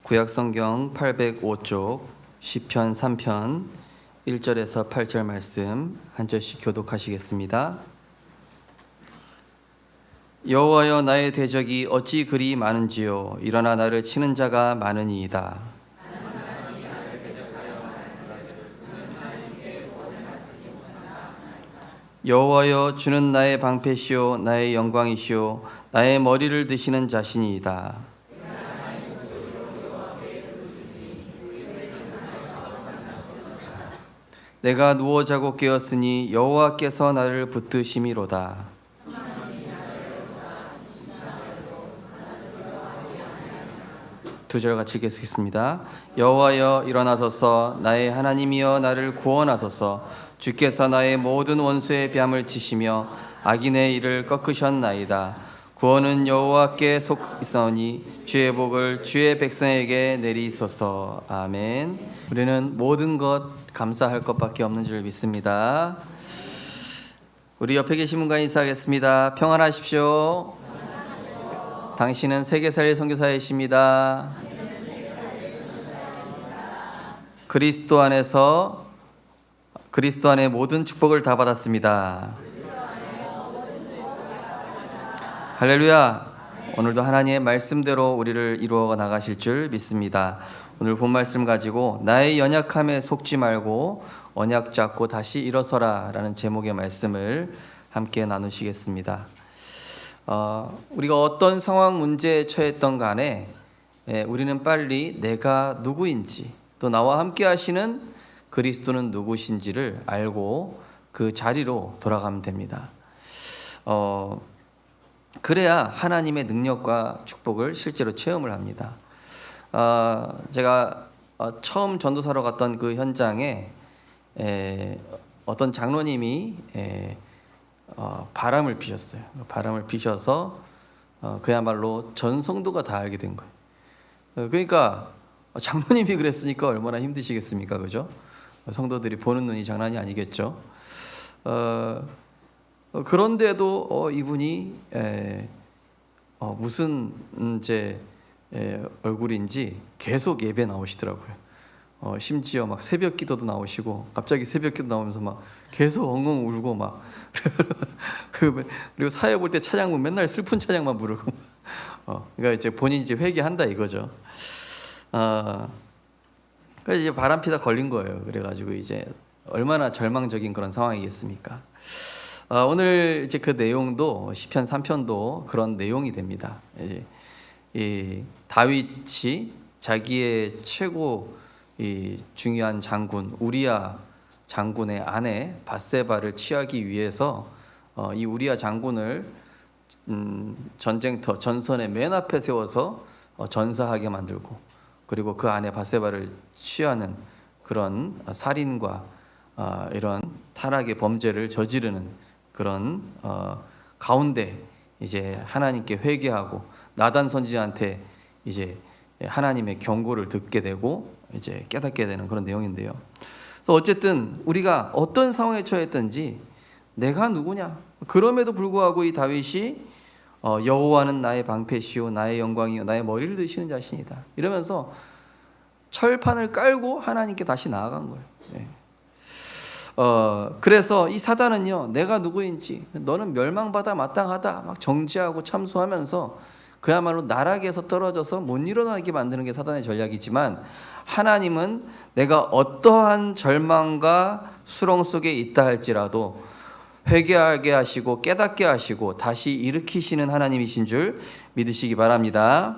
구약성경 805쪽 시편 3편 1절에서 8절 말씀 한 절씩 교독하시겠습니다. 여호와여, 나의 대적이 어찌 그리 많은지요. 일어나 나를 치는 자가 많으니이다. 여호와여, 주는 나의 방패시오 나의 영광이시오 나의 머리를 드시는 자신이이다. 내가 누워 자고 깨었으니 여호와께서 나를 붙드심이로다. 두 절 같이 읽겠습니다. 여호와여, 일어나소서. 나의 하나님이여, 나를 구원하소서. 주께서 나의 모든 원수의 뺨을 치시며 악인의 일을 꺾으셨나이다. 구원은 여호와께 속있사오니 주의 복을 주의 백성에게 내리소서. 아멘. 우리는 모든 것 감사할 것밖에 없는 줄 믿습니다. 우리 옆에 계신 분과 인사하겠습니다. 평안하십시오. 당신은 세계살이 선교사이십니다. 그리스도 안에 모든 축복을 다 받았습니다. 할렐루야. 오늘도 하나님의 말씀대로 우리를 이루어 나가실 줄 믿습니다. 오늘 본 말씀 가지고 나의 연약함에 속지 말고 언약 잡고 다시 일어서라 라는 제목의 말씀을 함께 나누시겠습니다. 우리가 어떤 상황 문제에 처했던 간에 우리는 빨리 내가 누구인지 또 나와 함께 하시는 그리스도는 누구신지를 알고 그 자리로 돌아가면 됩니다. 그래야 하나님의 능력과 축복을 실제로 체험을 합니다. 제가 처음 전도사로 갔던 그 현장에 어떤 장로님이 바람을 피셨어요. 바람을 피셔서 그야말로 전 성도가 다 알게 된 거예요. 그러니까 장로님이 그랬으니까 얼마나 힘드시겠습니까, 그죠? 성도들이 보는 눈이 장난이 아니겠죠. 그런데도 이분이 무슨 얼굴인지 계속 예배 나오시더라고요. 심지어 막 새벽 기도도 나오시고 갑자기 새벽 기도 나오면서 막 계속 엉엉 울고 막 그리고 사회 볼 때 찬양 보면 맨날 슬픈 찬양만 부르고 그러니까 이제 본인이 이제 회개한다 이거죠. 그래서 이제 바람 피다 걸린 거예요. 그래가지고 이제 얼마나 절망적인 그런 상황이겠습니까? 오늘 이제 그 내용도 시편 3편도 그런 내용이 됩니다. 이 다윗이 자기의 최고 중요한 장군 우리야 장군의 아내 밧세바를 취하기 위해서 이 우리야 장군을 전쟁터 전선의 맨 앞에 세워서 전사하게 만들고 그리고 그 아내 밧세바를 취하는 그런 살인과 이런 타락의 범죄를 저지르는 그런 가운데 이제 하나님께 회개하고 나단 선지자한테 이제 하나님의 경고를 듣게 되고 이제 깨닫게 되는 그런 내용인데요. 그래서 어쨌든 우리가 어떤 상황에 처했든지 내가 누구냐? 그럼에도 불구하고 이 다윗이 여호와는 나의 방패시오 나의 영광이요 나의 머리를 드시는 자신이다 이러면서 철판을 깔고 하나님께 다시 나아간 거예요. 네. 그래서 이 사단은요, 내가 누구인지 너는 멸망받아 마땅하다 막 정죄하고 참소하면서 그야말로 나락에서 떨어져서 못 일어나게 만드는 게 사단의 전략이지만 하나님은 내가 어떠한 절망과 수렁 속에 있다 할지라도 회개하게 하시고 깨닫게 하시고 다시 일으키시는 하나님이신 줄 믿으시기 바랍니다.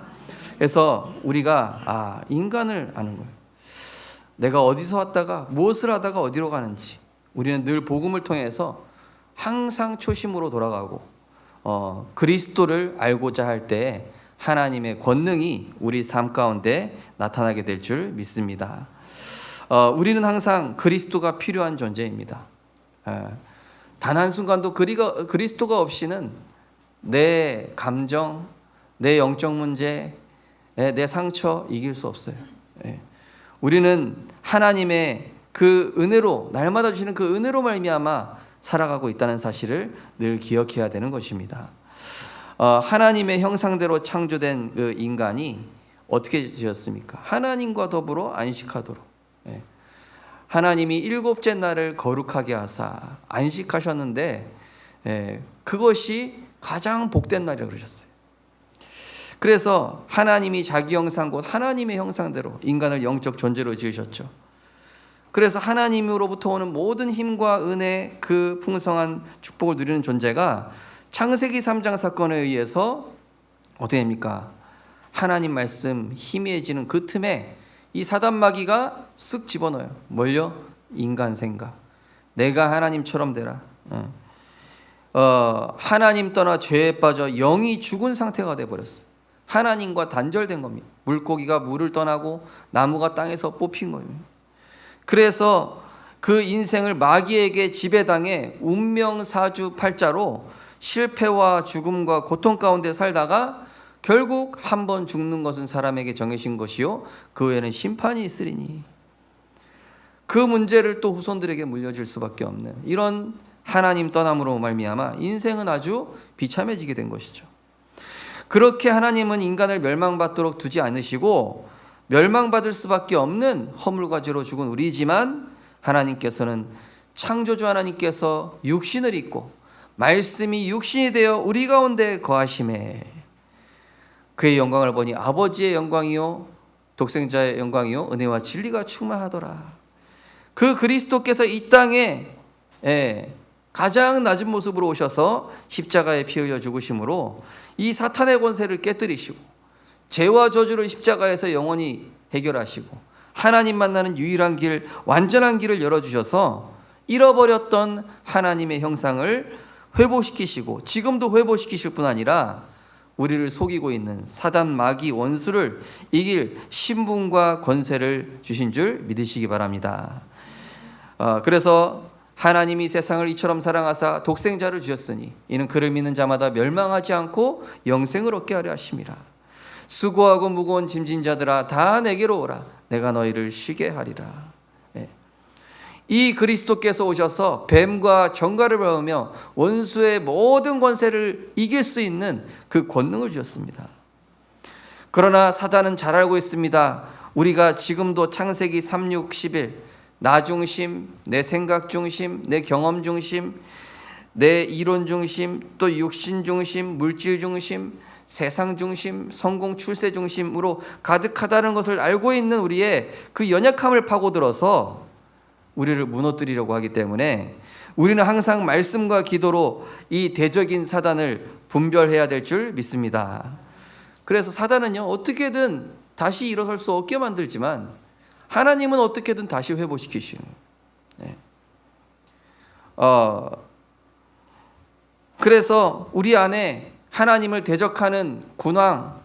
그래서 우리가 인간을 아는 거예요. 내가 어디서 왔다가 무엇을 하다가 어디로 가는지 우리는 늘 복음을 통해서 항상 초심으로 돌아가고 그리스도를 알고자 할 때 하나님의 권능이 우리 삶 가운데 나타나게 될 줄 믿습니다. 우리는 항상 그리스도가 필요한 존재입니다. 단 한순간도 그리스도가 없이는 내 감정, 내 영적 문제, 내 상처 이길 수 없어요. 우리는 하나님의 그 은혜로 날마다 주시는 그 은혜로 말미암아 살아가고 있다는 사실을 늘 기억해야 되는 것입니다. 하나님의 형상대로 창조된 그 인간이 어떻게 지었습니까? 하나님과 더불어 안식하도록. 예. 하나님이 7째 날을 거룩하게 하사 안식하셨는데, 그것이 가장 복된 날이라고 그러셨어요. 그래서 하나님이 자기 형상 곧 하나님의 형상대로 인간을 영적 존재로 지으셨죠. 그래서 하나님으로부터 오는 모든 힘과 은혜, 그 풍성한 축복을 누리는 존재가 창세기 3장 사건에 의해서 어떻게 됩니까? 하나님 말씀 희미해지는 그 틈에 이 사단 마귀가 쓱 집어넣어요. 뭘요? 인간 생각. 내가 하나님처럼 되라. 하나님 떠나 죄에 빠져 영이 죽은 상태가 돼버렸어요. 하나님과 단절된 겁니다. 물고기가 물을 떠나고 나무가 땅에서 뽑힌 거예요. 그래서 그 인생을 마귀에게 지배당해 운명사주팔자로 실패와 죽음과 고통 가운데 살다가 결국 한 번 죽는 것은 사람에게 정해진 것이요 그 후에는 심판이 있으리니, 그 문제를 또 후손들에게 물려줄 수밖에 없는 이런 하나님 떠남으로 말미암아 인생은 아주 비참해지게 된 것이죠. 그렇게 하나님은 인간을 멸망받도록 두지 않으시고 멸망받을 수밖에 없는 허물과지로 죽은 우리지만, 하나님께서는 창조주 하나님께서 육신을 입고 말씀이 육신이 되어 우리 가운데 거하심에 그의 영광을 보니 아버지의 영광이요 독생자의 영광이요 은혜와 진리가 충만하더라. 그 그리스도께서 이 땅에 가장 낮은 모습으로 오셔서 십자가에 피 흘려 죽으심으로 이 사탄의 권세를 깨뜨리시고 죄와 저주를 십자가에서 영원히 해결하시고 하나님 만나는 유일한 길, 완전한 길을 열어주셔서 잃어버렸던 하나님의 형상을 회복시키시고 지금도 회복시키실 뿐 아니라 우리를 속이고 있는 사단 마귀 원수를 이길 신분과 권세를 주신 줄 믿으시기 바랍니다. 그래서 하나님이 세상을 이처럼 사랑하사 독생자를 주셨으니 이는 그를 믿는 자마다 멸망하지 않고 영생을 얻게 하려 하심이라. 수고하고 무거운 짐진 자들아 다 내게로 오라. 내가 너희를 쉬게 하리라. 이 그리스도께서 오셔서 뱀과 정갈을 배우며 원수의 모든 권세를 이길 수 있는 그 권능을 주셨습니다. 그러나 사단은 잘 알고 있습니다. 우리가 지금도 창세기 3, 6, 11 나 중심, 내 생각 중심, 내 경험 중심, 내 이론 중심, 또 육신 중심, 물질 중심, 세상 중심, 성공 출세 중심으로 가득하다는 것을 알고 있는 우리의 그 연약함을 파고들어서 우리를 무너뜨리려고 하기 때문에 우리는 항상 말씀과 기도로 이 대적인 사단을 분별해야 될 줄 믿습니다. 그래서 사단은요 어떻게든 다시 일어설 수 없게 만들지만 하나님은 어떻게든 다시 회복시키시는 그래서 우리 안에 하나님을 대적하는 군왕,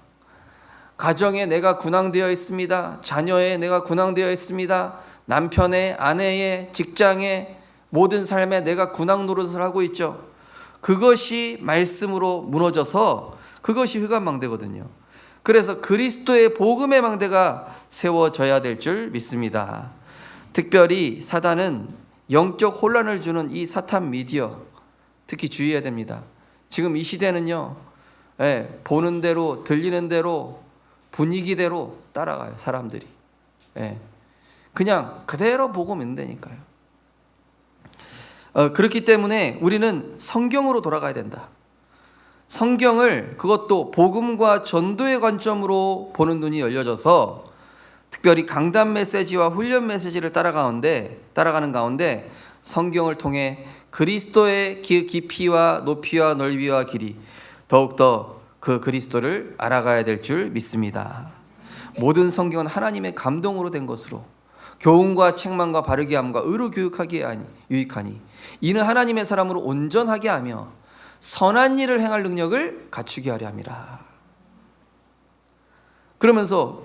가정에 내가 군왕되어 있습니다. 자녀에 내가 군왕되어 있습니다. 남편의, 아내의, 직장의 모든 삶에 내가 군왕 노릇을 하고 있죠. 그것이 말씀으로 무너져서 그것이 흑암망대거든요. 그래서 그리스도의 복음의 망대가 세워져야 될 줄 믿습니다. 특별히 사단은 영적 혼란을 주는 이 사탄 미디어 특히 주의해야 됩니다. 지금 이 시대는요 보는 대로 들리는 대로 분위기대로 따라가요. 사람들이 그냥 그대로 보고 믿는다니까요. 그렇기 때문에 우리는 성경으로 돌아가야 된다. 성경을, 그것도 복음과 전도의 관점으로 보는 눈이 열려져서 특별히 강단 메시지와 훈련 메시지를 따라가는 가운데 성경을 통해 그리스도의 깊이와 높이와 넓이와 길이 더욱더 그 그리스도를 알아가야 될 줄 믿습니다. 모든 성경은 하나님의 감동으로 된 것으로 교훈과 책망과 바르게 함과 의로 교육하기에 유익하니 이는 하나님의 사람으로 온전하게 하며 선한 일을 행할 능력을 갖추게 하려 함이라. 그러면서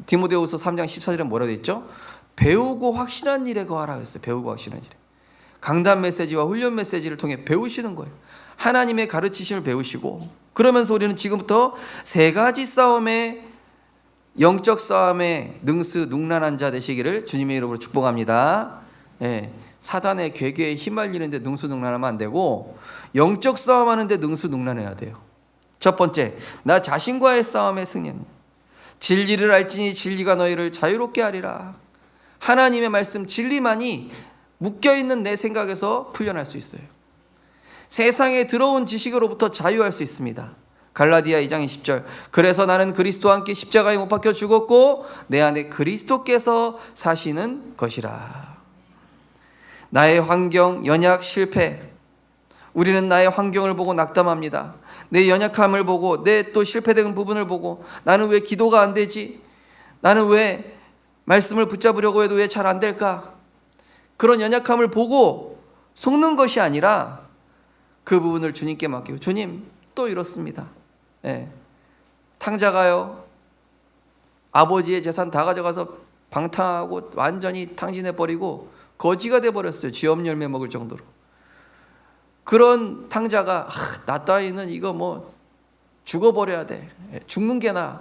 디모데후서 3장 14절에 뭐라고 했죠? 배우고 확신한 일에 거하라 했어요. 배우고 확신한 일에. 강단 메시지와 훈련 메시지를 통해 배우시는 거예요. 하나님의 가르치심을 배우시고, 그러면서 우리는 지금부터 세 가지 싸움에, 영적 싸움에 능수능란한 자 되시기를 주님의 이름으로 축복합니다. 사단의 괴계에 휘말리는데 능수능란하면 안 되고 영적 싸움하는데 능수능란해야 돼요. 첫 번째, 나 자신과의 싸움의 승리입니다. 진리를 알지니 진리가 너희를 자유롭게 하리라. 하나님의 말씀 진리만이 묶여있는 내 생각에서 풀려날 수 있어요. 세상에 들어온 지식으로부터 자유할 수 있습니다. 갈라디아 2장 20절, 그래서 나는 그리스도와 함께 십자가에 못 박혀 죽었고 내 안에 그리스도께서 사시는 것이라. 나의 환경, 연약, 실패, 우리는 나의 환경을 보고 낙담합니다. 내 연약함을 보고, 내 또 실패된 부분을 보고, 나는 왜 기도가 안 되지? 나는 왜 말씀을 붙잡으려고 해도 왜 잘 안 될까? 그런 연약함을 보고 속는 것이 아니라 그 부분을 주님께 맡기고, 주님 또 이렇습니다. 탕자가요, 아버지의 재산 다 가져가서 방탕하고 완전히 탕진해버리고 거지가 돼버렸어요. 쥐업 열매 먹을 정도로. 그런 탕자가 나 따위는 이거 뭐 죽어버려야 돼, 죽는 게 나아,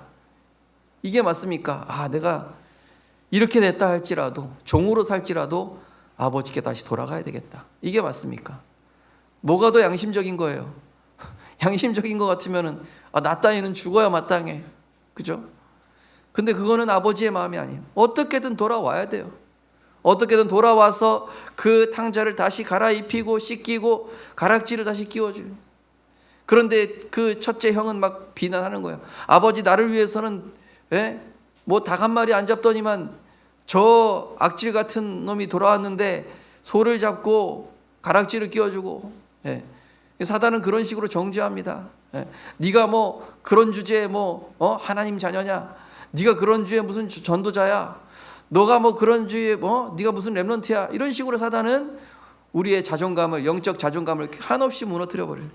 이게 맞습니까? 내가 이렇게 됐다 할지라도, 종으로 살지라도 아버지께 다시 돌아가야 되겠다, 이게 맞습니까? 뭐가 더 양심적인 거예요? 양심적인 것 같으면은 나 따위는 죽어야 마땅해, 그죠? 근데 그거는 아버지의 마음이 아니에요. 어떻게든 돌아와야 돼요. 어떻게든 돌아와서 그 탕자를 다시 갈아입히고 씻기고 가락지를 다시 끼워줘요. 그런데 그 첫째 형은 막 비난하는 거예요. 아버지, 나를 위해서는 뭐 닭 한 마리 안 잡더니만 저 악질 같은 놈이 돌아왔는데 소를 잡고 가락지를 끼워주고. 사단은 그런 식으로 정죄합니다. 네가 뭐 그런 주제에 하나님 자녀냐? 네가 그런 주에 무슨 전도자야? 너가 뭐 그런 주에 네가 무슨 렘넌트야? 이런 식으로 사단은 우리의 자존감을, 영적 자존감을 한없이 무너뜨려 버려요.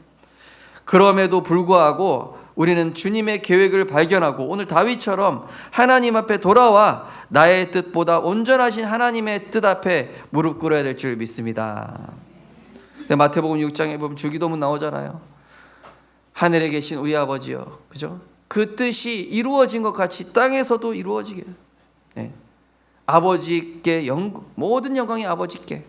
그럼에도 불구하고 우리는 주님의 계획을 발견하고 오늘 다윗처럼 하나님 앞에 돌아와 나의 뜻보다 온전하신 하나님의 뜻 앞에 무릎 꿇어야 될 줄 믿습니다. 마태복음 6장에 보면 주기도문 나오잖아요. 하늘에 계신 우리 아버지여, 그죠? 그 뜻이 이루어진 것 같이 땅에서도 이루어지게. 아버지께 모든 영광이 아버지께.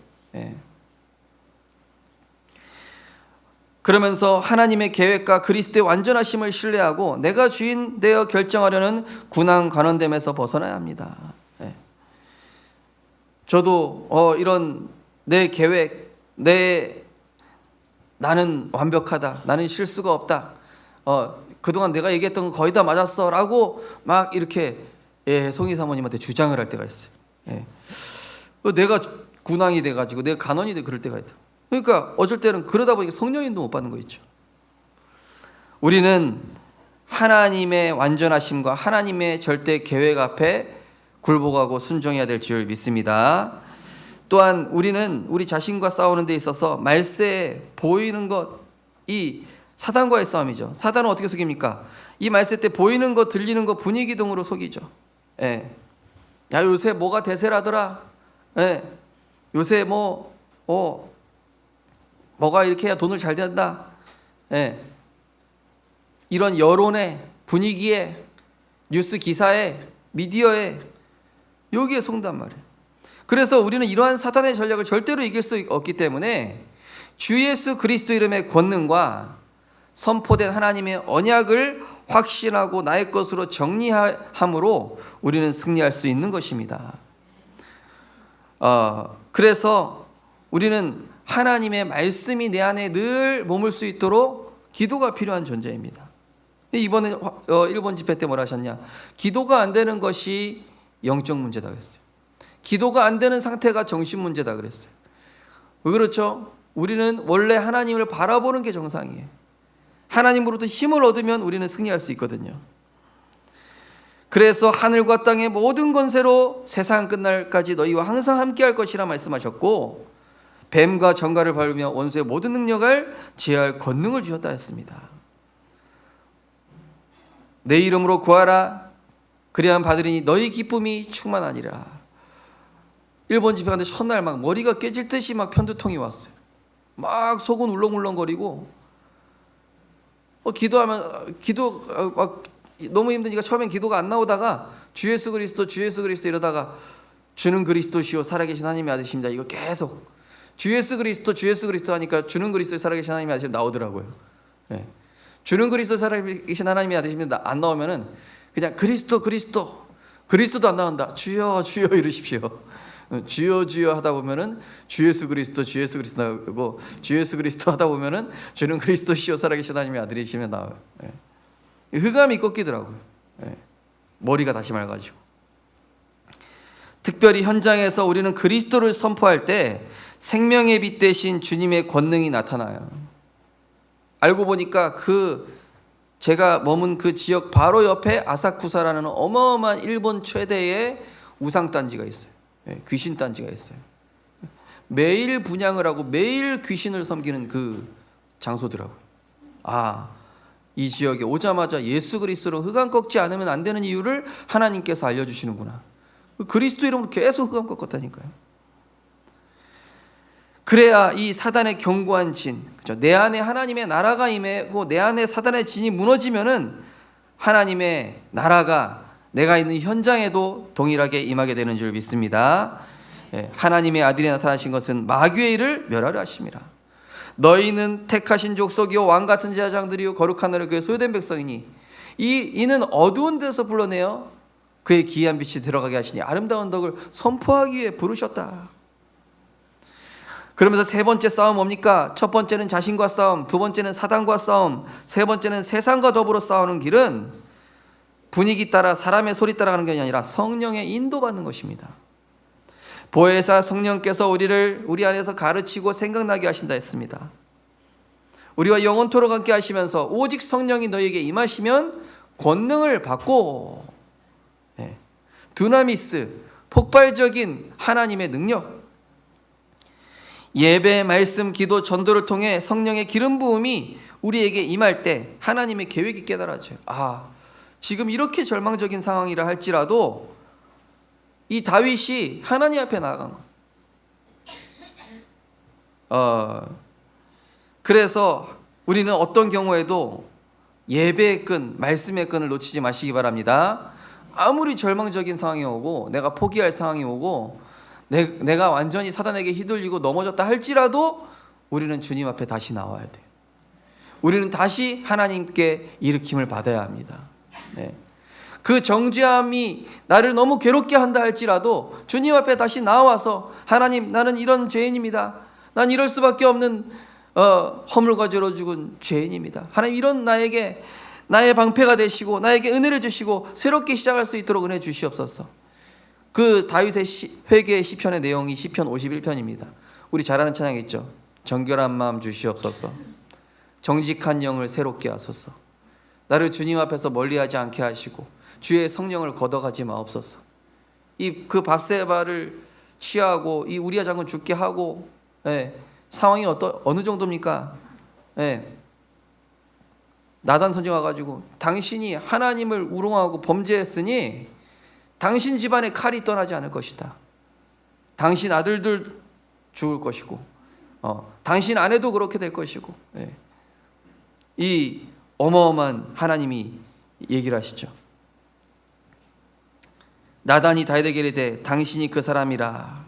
그러면서 하나님의 계획과 그리스도의 완전하심을 신뢰하고 내가 주인 되어 결정하려는 군왕 관원됨에서 벗어나야 합니다. 저도 이런 내 계획, 나는 완벽하다, 나는 실수가 없다, 그동안 내가 얘기했던 건 거의 다 맞았어 라고 막 이렇게 송이 사모님한테 주장을 할 때가 있어요. 내가 군왕이 돼가지고 내가 간원이 돼 그럴 때가 있다. 그러니까 어쩔 때는 그러다 보니까 성령인도 못 받는 거 있죠. 우리는 하나님의 완전하심과 하나님의 절대 계획 앞에 굴복하고 순종해야 될 줄 믿습니다. 또한 우리는 우리 자신과 싸우는 데 있어서 말세에 보이는 것, 이 사단과의 싸움이죠. 사단은 어떻게 속입니까? 이 말세 때 보이는 것, 들리는 것, 분위기 등으로 속이죠. 야, 요새 뭐가 대세라더라. 요새 뭐가 이렇게 해야 돈을 잘 된다. 이런 여론에, 분위기에, 뉴스 기사에, 미디어에, 여기에 속는단 말이에요. 그래서 우리는 이러한 사단의 전략을 절대로 이길 수 없기 때문에 주 예수 그리스도 이름의 권능과 선포된 하나님의 언약을 확신하고 나의 것으로 정리함으로 우리는 승리할 수 있는 것입니다. 그래서 우리는 하나님의 말씀이 내 안에 늘 머물 수 있도록 기도가 필요한 존재입니다. 이번에 1번 집회 때 뭐라 하셨냐? 기도가 안 되는 것이 영적 문제다 그랬어요. 기도가 안 되는 상태가 정신 문제다 그랬어요. 왜 그렇죠? 우리는 원래 하나님을 바라보는 게 정상이에요. 하나님으로부터 힘을 얻으면 우리는 승리할 수 있거든요. 그래서 하늘과 땅의 모든 권세로 세상 끝날까지 너희와 항상 함께할 것이라 말씀하셨고 뱀과 정갈을 밟으며 원수의 모든 능력을 제어할 권능을 주셨다 했습니다. 내 이름으로 구하라. 그리하면 받으리니 너희 기쁨이 충만하니라. 1번 집회 갔는데 첫날 막 머리가 깨질 듯이 막 편두통이 왔어요. 막 속은 울렁울렁거리고 기도하면 막 너무 힘드니까 처음엔 기도가 안 나오다가 주 예수 그리스도 이러다가 주는 그리스도시요 살아계신 하나님의 아들이십니다. 이거 계속 주 예수 그리스도 하니까 주는 그리스도 살아계신 하나님의 아들이 나오더라고요. 주는 그리스도 살아계신 하나님의 아들이십니다. 안 나오면은 그냥 그리스도도 안 나온다. 주여 주여 이러십시오. 주여 주여 하다 보면은 주 예수 그리스도 나오고, 주 예수 그리스도 하다 보면은 주는 그리스도시요 살아계신 하나님의 아들이시면 나와요. 흑암이 꺾이더라고요. 머리가 다시 맑아지고. 특별히 현장에서 우리는 그리스도를 선포할 때 생명의 빛 대신 주님의 권능이 나타나요. 알고 보니까 제가 머문 그 지역 바로 옆에 아사쿠사라는 어마어마한 일본 최대의 우상단지가 있어요. 귀신단지가 있어요. 매일 분향을 하고 매일 귀신을 섬기는 그 장소더라고요. 이 지역에 오자마자 예수 그리스도로 흑암 꺾지 않으면 안 되는 이유를 하나님께서 알려주시는구나. 그리스도 이름으로 계속 흑암 꺾었다니까요. 그래야 이 사단의 견고한 진, 그렇죠? 내 안에 하나님의 나라가 임하고 내 안에 사단의 진이 무너지면은 하나님의 나라가 내가 있는 현장에도 동일하게 임하게 되는 줄 믿습니다. 하나님의 아들이 나타나신 것은 마귀의 일을 멸하려 하심이라. 너희는 택하신 족속이요 왕 같은 제사장들이요 거룩한 나라의 그의 소유된 백성이니 이는 어두운 데서 불러내어 그의 기이한 빛이 들어가게 하시니 아름다운 덕을 선포하기 위해 부르셨다. 그러면서 세 번째 싸움 뭡니까? 첫 번째는 자신과 싸움, 두 번째는 사단과 싸움, 세 번째는 세상과 더불어 싸우는 길은 분위기 따라 사람의 소리 따라 가는 게 아니라 성령의 인도받는 것입니다. 보혜사 성령께서 우리 안에서 가르치고 생각나게 하신다 했습니다. 우리와 영원토록 함께 하시면서 오직 성령이 너희에게 임하시면 권능을 받고, 두나미스, 폭발적인 하나님의 능력, 예배, 말씀, 기도, 전도를 통해 성령의 기름 부음이 우리에게 임할 때 하나님의 계획이 깨달아져요. 지금 이렇게 절망적인 상황이라 할지라도 이 다윗이 하나님 앞에 나아간 거. 그래서 우리는 어떤 경우에도 예배의 끈, 말씀의 끈을 놓치지 마시기 바랍니다. 아무리 절망적인 상황이 오고 내가 포기할 상황이 오고 내가 완전히 사단에게 휘둘리고 넘어졌다 할지라도 우리는 주님 앞에 다시 나와야 돼요. 우리는 다시 하나님께 일으킴을 받아야 합니다. 그 정죄함이 나를 너무 괴롭게 한다 할지라도 주님 앞에 다시 나와서 하나님, 나는 이런 죄인입니다. 난 이럴 수밖에 없는 허물과 죄로 죽은 죄인입니다. 하나님, 이런 나에게 나의 방패가 되시고 나에게 은혜를 주시고 새롭게 시작할 수 있도록 은혜 주시옵소서. 그 다윗의 회개의 시편의 내용이 시편 51편입니다. 우리 잘 아는 찬양 있죠. 정결한 마음 주시옵소서. 정직한 영을 새롭게 하소서. 나를 주님 앞에서 멀리하지 않게 하시고 주의 성령을 걷어가지 마옵소서. 그 밧세바를 취하고 이 우리아 장군 죽게 하고, 상황이 어느 정도입니까? 나단 선지가 와가지고 당신이 하나님을 우롱하고 범죄했으니 당신 집안에 칼이 떠나지 않을 것이다. 당신 아들들 죽을 것이고, 당신 아내도 그렇게 될 것이고, 이 어마어마한 하나님이 얘기를 하시죠. 나단이 다윗에게 이르되 당신이 그 사람이라.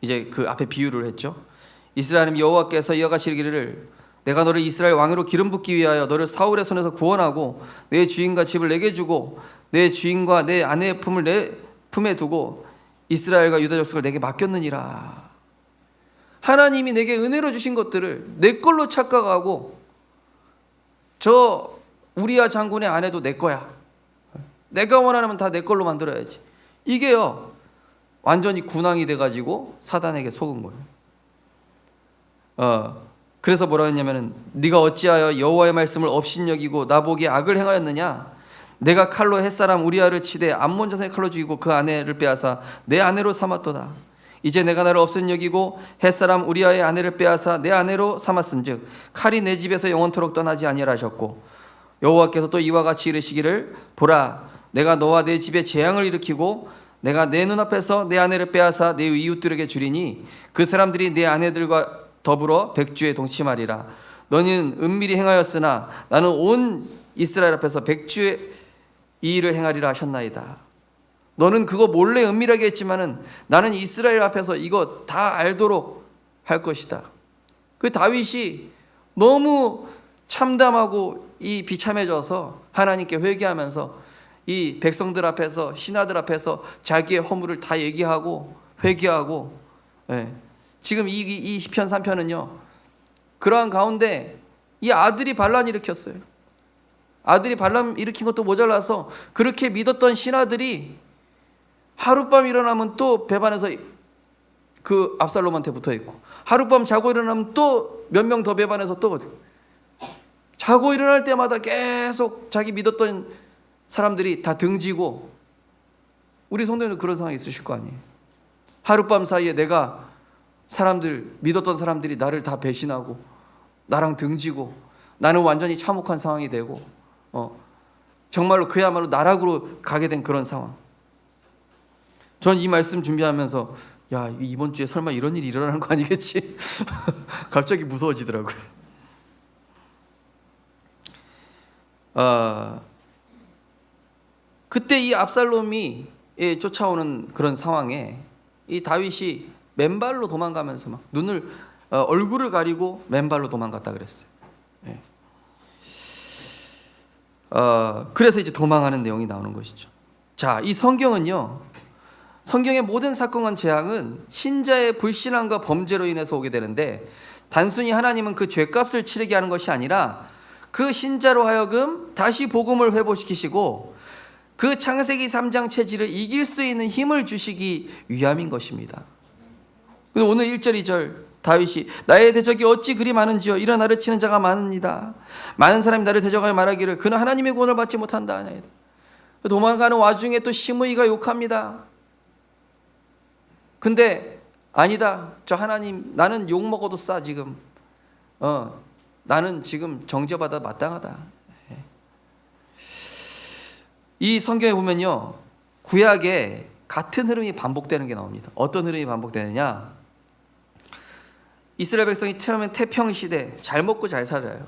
이제 그 앞에 비유를 했죠. 이스라엘은 여호와께서 이와 같이 이르기를 내가 너를 이스라엘 왕으로 기름 붓기 위하여 너를 사울의 손에서 구원하고 내 주인과 집을 내게 주고 내 주인과 내 아내의 품을 내 품에 두고 이스라엘과 유다 족속을 내게 맡겼느니라. 하나님이 내게 은혜로 주신 것들을 내 걸로 착각하고 저 우리아 장군의 아내도 내 거야. 내가 원하면 다 내 걸로 만들어야지. 이게요, 완전히 군왕이 돼가지고 사단에게 속은 거예요. 그래서 뭐라 했냐면은 네가 어찌하여 여호와의 말씀을 업신여기고 나보기에 악을 행하였느냐? 내가 칼로 햇사람 우리아를 치되 암몬 자손의 칼로 죽이고 그 아내를 빼앗아 내 아내로 삼았도다. 이제 내가 나를 업신여기고 햇사람 우리아의 아내를 빼앗아 내 아내로 삼았은즉 칼이 내 집에서 영원토록 떠나지 아니하라 하셨고 여호와께서 또 이와 같이 이르시기를 보라 내가 너와 내 집에 재앙을 일으키고 내가 내 눈앞에서 내 아내를 빼앗아 내 이웃들에게 주리니 그 사람들이 내 아내들과 더불어 백주에 동침하리라. 너는 은밀히 행하였으나 나는 온 이스라엘 앞에서 백주의 이 일을 행하리라 하셨나이다. 너는 그거 몰래 은밀하게 했지만은 나는 이스라엘 앞에서 이거 다 알도록 할 것이다. 그 다윗이 너무 참담하고 이 비참해져서 하나님께 회개하면서 이 백성들 앞에서, 신하들 앞에서 자기의 허물을 다 얘기하고 회개하고, 예. 지금 이 시편 3편은요, 그러한 가운데 이 아들이 반란 일으켰어요. 아들이 반란 일으킨 것도 모자라서 그렇게 믿었던 신하들이 하룻밤 일어나면 또 배반해서 그 압살롬한테 붙어 있고, 하룻밤 자고 일어나면 또 몇 명 더 배반해서 또 자고 일어날 때마다 계속 자기 믿었던 사람들이 다 등지고, 우리 성도님도 그런 상황이 있으실 거 아니에요. 하룻밤 사이에 내가 믿었던 사람들이 나를 다 배신하고 나랑 등지고 나는 완전히 참혹한 상황이 되고, 정말로 그야말로 나락으로 가게 된 그런 상황. 전 이 말씀 준비하면서 야, 이번 주에 설마 이런 일이 일어나는 거 아니겠지? 갑자기 무서워지더라고요. 그때 이 압살롬이 쫓아오는 그런 상황에 이 다윗이 맨발로 도망가면서 막 얼굴을 가리고 맨발로 도망갔다 그랬어요. 예. 그래서 이제 도망하는 내용이 나오는 것이죠. 자, 이 성경은요, 성경의 모든 사건과 재앙은 신자의 불신앙과 범죄로 인해서 오게 되는데, 단순히 하나님은 그 죄값을 치르게 하는 것이 아니라 그 신자로 하여금 다시 복음을 회복시키시고 그 창세기 3장 체질을 이길 수 있는 힘을 주시기 위함인 것입니다. 오늘 1절 2절 다윗이 나의 대적이 어찌 그리 많은지요, 이런 나를 치는 자가 많으니이다. 많은 사람이 나를 대적하여 말하기를 그는 하나님의 구원을 받지 못한다. 도망가는 와중에 또 시므이가 욕합니다. 근데 아니다, 저 하나님, 나는 욕 먹어도 싸. 지금 나는 지금 정죄받아 마땅하다. 이 성경에 보면요, 구약에 같은 흐름이 반복되는 게 나옵니다. 어떤 흐름이 반복되느냐, 이스라엘 백성이 처음엔 태평 시대 잘 먹고 잘 살아요.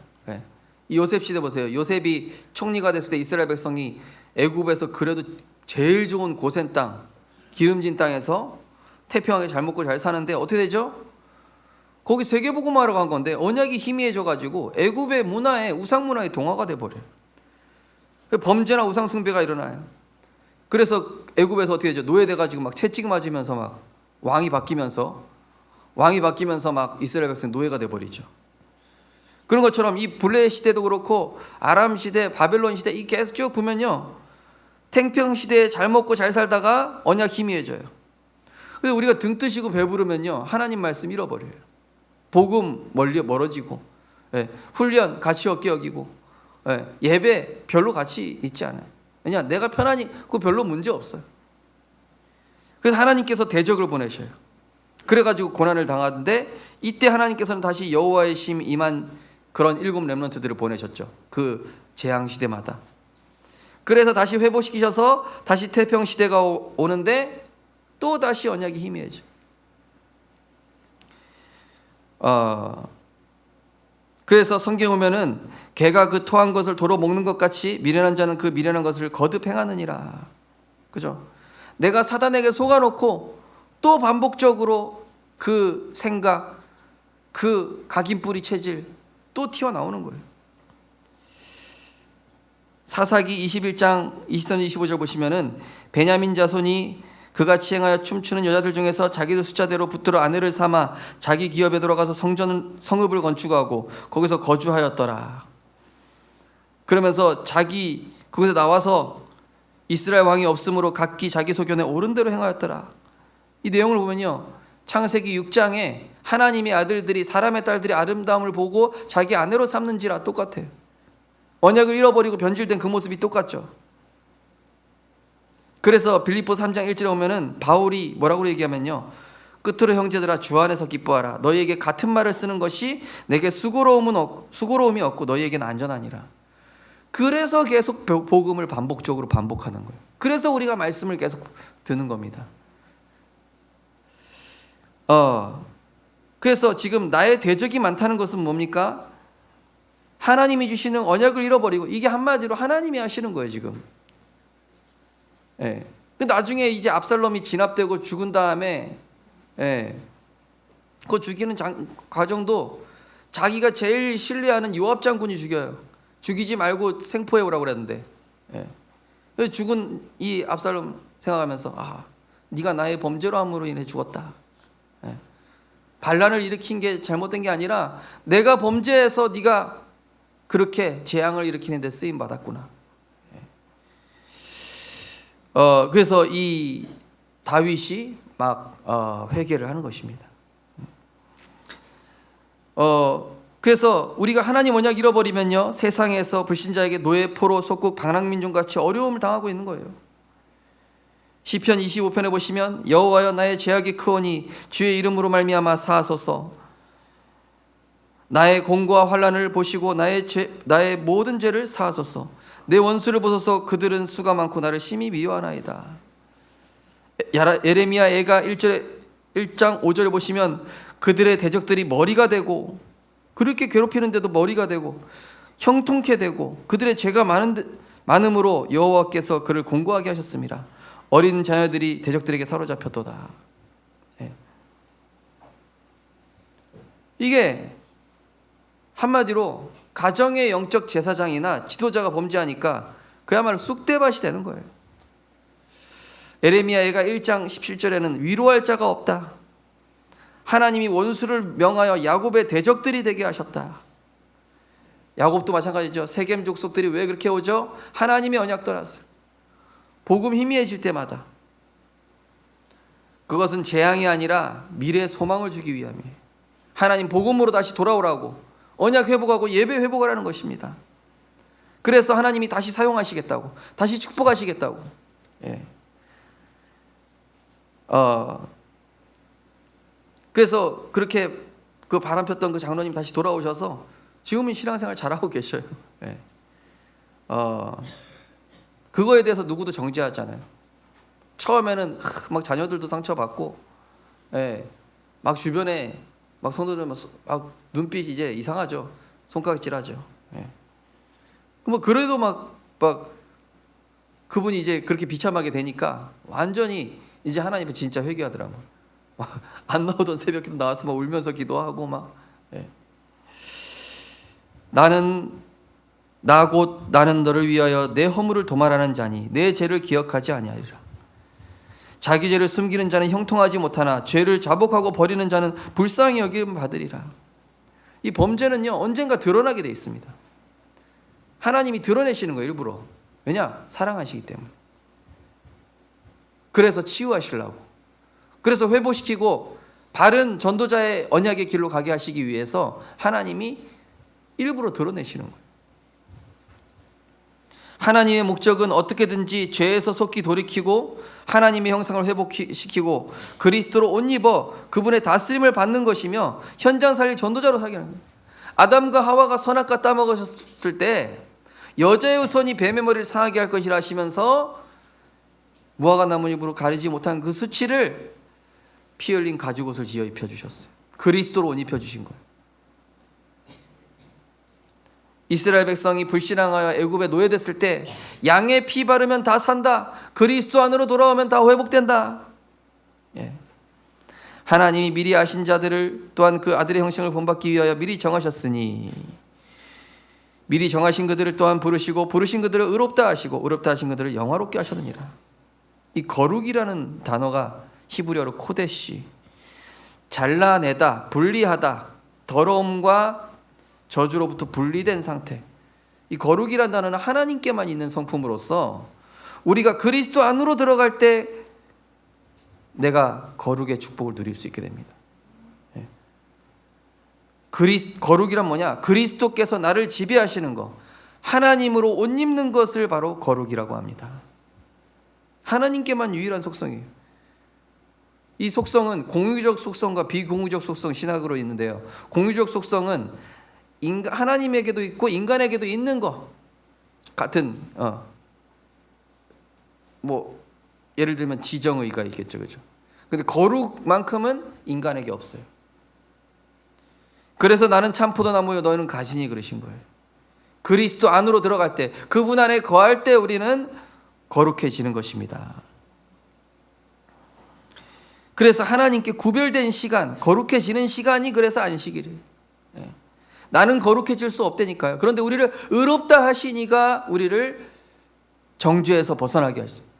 이 요셉 시대 보세요. 요셉이 총리가 됐을 때 이스라엘 백성이 애굽에서 그래도 제일 좋은 고센 땅, 기름진 땅에서 태평하게 잘 먹고 잘 사는데 어떻게 되죠? 거기 세계복음화하러 간 건데 언약이 희미해져가지고 애굽의 문화에, 우상 문화에 동화가 돼버려요. 범죄나 우상 숭배가 일어나요. 그래서 애굽에서 어떻게 되죠? 노예돼가지고 막 채찍 맞으면서 막 왕이 바뀌면서 막 이스라엘 백성 노예가 돼버리죠. 그런 것처럼 이 블레 시대도 그렇고 아람 시대, 바벨론 시대, 이 계속 쭉 보면요, 태평 시대에 잘 먹고 잘 살다가 언약 희미해져요. 그래서 우리가 등 뜨시고 배부르면요, 하나님 말씀 잃어버려요. 복음 멀어지고, 훈련 가치 없게 여기고, 예배 별로 가치 있지 않아요. 왜냐, 내가 편하니 그거 별로 문제 없어요. 그래서 하나님께서 대적을 보내셔요. 그래가지고 고난을 당하는데, 이때 하나님께서는 다시 여호와의 심 임한 그런 7 렘넌트들을 보내셨죠. 그 재앙 시대마다. 그래서 다시 회복시키셔서 다시 태평 시대가 오는데 또 다시 언약이 희미해져. 그래서 성경에 보면은 개가 그 토한 것을 도로 먹는 것 같이 미련한 자는 그 미련한 것을 거듭 행하느니라. 그죠? 내가 사단에게 속아놓고 또 반복적으로 그 생각, 그 각인뿌리 체질 또 튀어나오는 거예요. 사사기 21장 23절 25절 보시면은 베냐민 자손이 그같이 행하여 춤추는 여자들 중에서 자기들 숫자대로 붙들어 아내를 삼아 자기 기업에 들어가서 성읍을 건축하고 거기서 거주하였더라. 그러면서 거기서 나와서 이스라엘 왕이 없으므로 각기 자기 소견에 옳은 대로 행하였더라. 이 내용을 보면요, 창세기 6장에 하나님의 아들들이, 사람의 딸들이 아름다움을 보고 자기 아내로 삼는지라 똑같아요. 언약을 잃어버리고 변질된 그 모습이 똑같죠. 그래서 빌립보 3장 1절에 보면은 바울이 뭐라고 얘기하면요, 끝으로 형제들아 주 안에서 기뻐하라. 너희에게 같은 말을 쓰는 것이 내게 수고로움이 없고 너희에게는 안전하니라. 그래서 계속 복음을 반복적으로 반복하는 거예요. 그래서 우리가 말씀을 계속 듣는 겁니다. 그래서 지금 나의 대적이 많다는 것은 뭡니까? 하나님이 주시는 언약을 잃어버리고, 이게 한마디로 하나님이 하시는 거예요 지금. 나중에 이제 압살롬이 진압되고 죽은 다음에, 그 죽이는 과정도 자기가 제일 신뢰하는 요압 장군이 죽여요. 죽이지 말고 생포해 오라고 그랬는데, 죽은 이 압살롬 생각하면서 네가 나의 범죄로 함으로 인해 죽었다. 반란을 일으킨 게 잘못된 게 아니라 내가 범죄해서 네가 그렇게 재앙을 일으키는 데 쓰임 받았구나. 그래서 이 다윗이 막 회개를 하는 것입니다. 그래서 우리가 하나님 언약 잃어버리면요, 세상에서 불신자에게 노예포로 속국 방랑민중같이 어려움을 당하고 있는 거예요. 시편 25편에 보시면 여호와여 나의 죄악이 크오니 주의 이름으로 말미암아 사하소서. 나의 공고와 환난을 보시고 나의 모든 죄를 사하소서. 내 원수를 보소서. 그들은 수가 많고 나를 심히 미워하나이다. 예레미야 애가 1장 5절에 보시면 그들의 대적들이 머리가 되고, 그렇게 괴롭히는데도 머리가 되고 형통케 되고 그들의 죄가 많음으로 여호와께서 그를 공고하게 하셨습니다. 어린 자녀들이 대적들에게 사로잡혔도다. 이게 한마디로 가정의 영적 제사장이나 지도자가 범죄하니까 그야말로 쑥대밭이 되는 거예요. 예레미야가 1장 17절에는 위로할 자가 없다. 하나님이 원수를 명하여 야곱의 대적들이 되게 하셨다. 야곱도 마찬가지죠. 세겜 족속들이 왜 그렇게 오죠? 하나님의 언약 떠났어요. 복음 희미해질 때마다. 그것은 재앙이 아니라 미래의 소망을 주기 위함이에요. 하나님 복음으로 다시 돌아오라고, 언약 회복하고 예배 회복하라는 것입니다. 그래서 하나님이 다시 사용하시겠다고, 다시 축복하시겠다고. 그래서 그렇게 그 바람 폈던 그 장로님 다시 돌아오셔서 지금은 신앙생활 잘하고 계셔요. 그거에 대해서 누구도 정죄하잖아요. 처음에는 막 자녀들도 상처받고, 막 주변에 막 성도들 막 눈빛이 이제 이상하죠. 손가락질하죠. 뭐 그래도 막 그분이 이제 그렇게 비참하게 되니까 완전히 이제 하나님을 진짜 회개하더라고요. 안 나오던 새벽기도 나와서 막 울면서 기도하고 막. 나는 너를 위하여 내 허물을 도말하는 자니 내 죄를 기억하지 아니하리라. 자기 죄를 숨기는 자는 형통하지 못하나 죄를 자복하고 버리는 자는 불쌍히 여김을 받으리라. 이 범죄는요 언젠가 드러나게 돼 있습니다. 하나님이 드러내시는 거예요, 일부러. 왜냐? 사랑하시기 때문에. 그래서 치유하시려고. 그래서 회복시키고 바른 전도자의 언약의 길로 가게 하시기 위해서 하나님이 일부러 드러내시는 거예요. 하나님의 목적은 어떻게든지 죄에서 속히 돌이키고 하나님의 형상을 회복시키고 그리스도로 옷 입어 그분의 다스림을 받는 것이며 현장 살릴 전도자로 살게 하는 거예요. 아담과 하와가 선악과 따먹으셨을 때 여자의 후손이 뱀의 머리를 상하게 할 것이라 하시면서 무화과 나무 잎으로 가리지 못한 그 수치를 피 흘린 가죽옷을 지어 입혀주셨어요. 그리스도로 옷 입혀주신 거예요. 이스라엘 백성이 불신앙하여 애굽에 노예됐을 때 양의 피 바르면 다 산다. 그리스도 안으로 돌아오면 다 회복된다. 하나님이 미리 아신 자들을 또한 그 아들의 형식을 본받기 위하여 미리 정하셨으니 미리 정하신 그들을 또한 부르시고 부르신 그들을 의롭다 하시고 의롭다 하신 그들을 영화롭게 하셨느니라. 이 거룩이라는 단어가 히브리어로 코데시, 잘라내다, 분리하다, 더러움과 저주로부터 분리된 상태. 이 거룩이라는 단어는 하나님께만 있는 성품으로서 우리가 그리스도 안으로 들어갈 때 내가 거룩의 축복을 누릴 수 있게 됩니다. 거룩이란 뭐냐? 그리스도께서 나를 지배하시는 것, 하나님으로 옷 입는 것을 바로 거룩이라고 합니다. 하나님께만 유일한 속성이에요. 이 속성은 공유적 속성과 비공유적 속성 신학으로 있는데요. 공유적 속성은 하나님에게도 있고 인간에게도 있는 것 같은 뭐 예를 들면 지정의가 있겠죠, 그렇죠? 근데 거룩만큼은 인간에게 없어요. 그래서 나는 참 포도나무요 너희는 가시니 그러신 거예요. 그리스도 안으로 들어갈 때, 그분 안에 거할 때 우리는 거룩해지는 것입니다. 그래서 하나님께 구별된 시간, 거룩해지는 시간이 그래서 안식일이에요. 나는 거룩해질 수 없다니까요. 그런데 우리를 의롭다 하시니가 우리를 정죄에서 벗어나게 하셨습니다.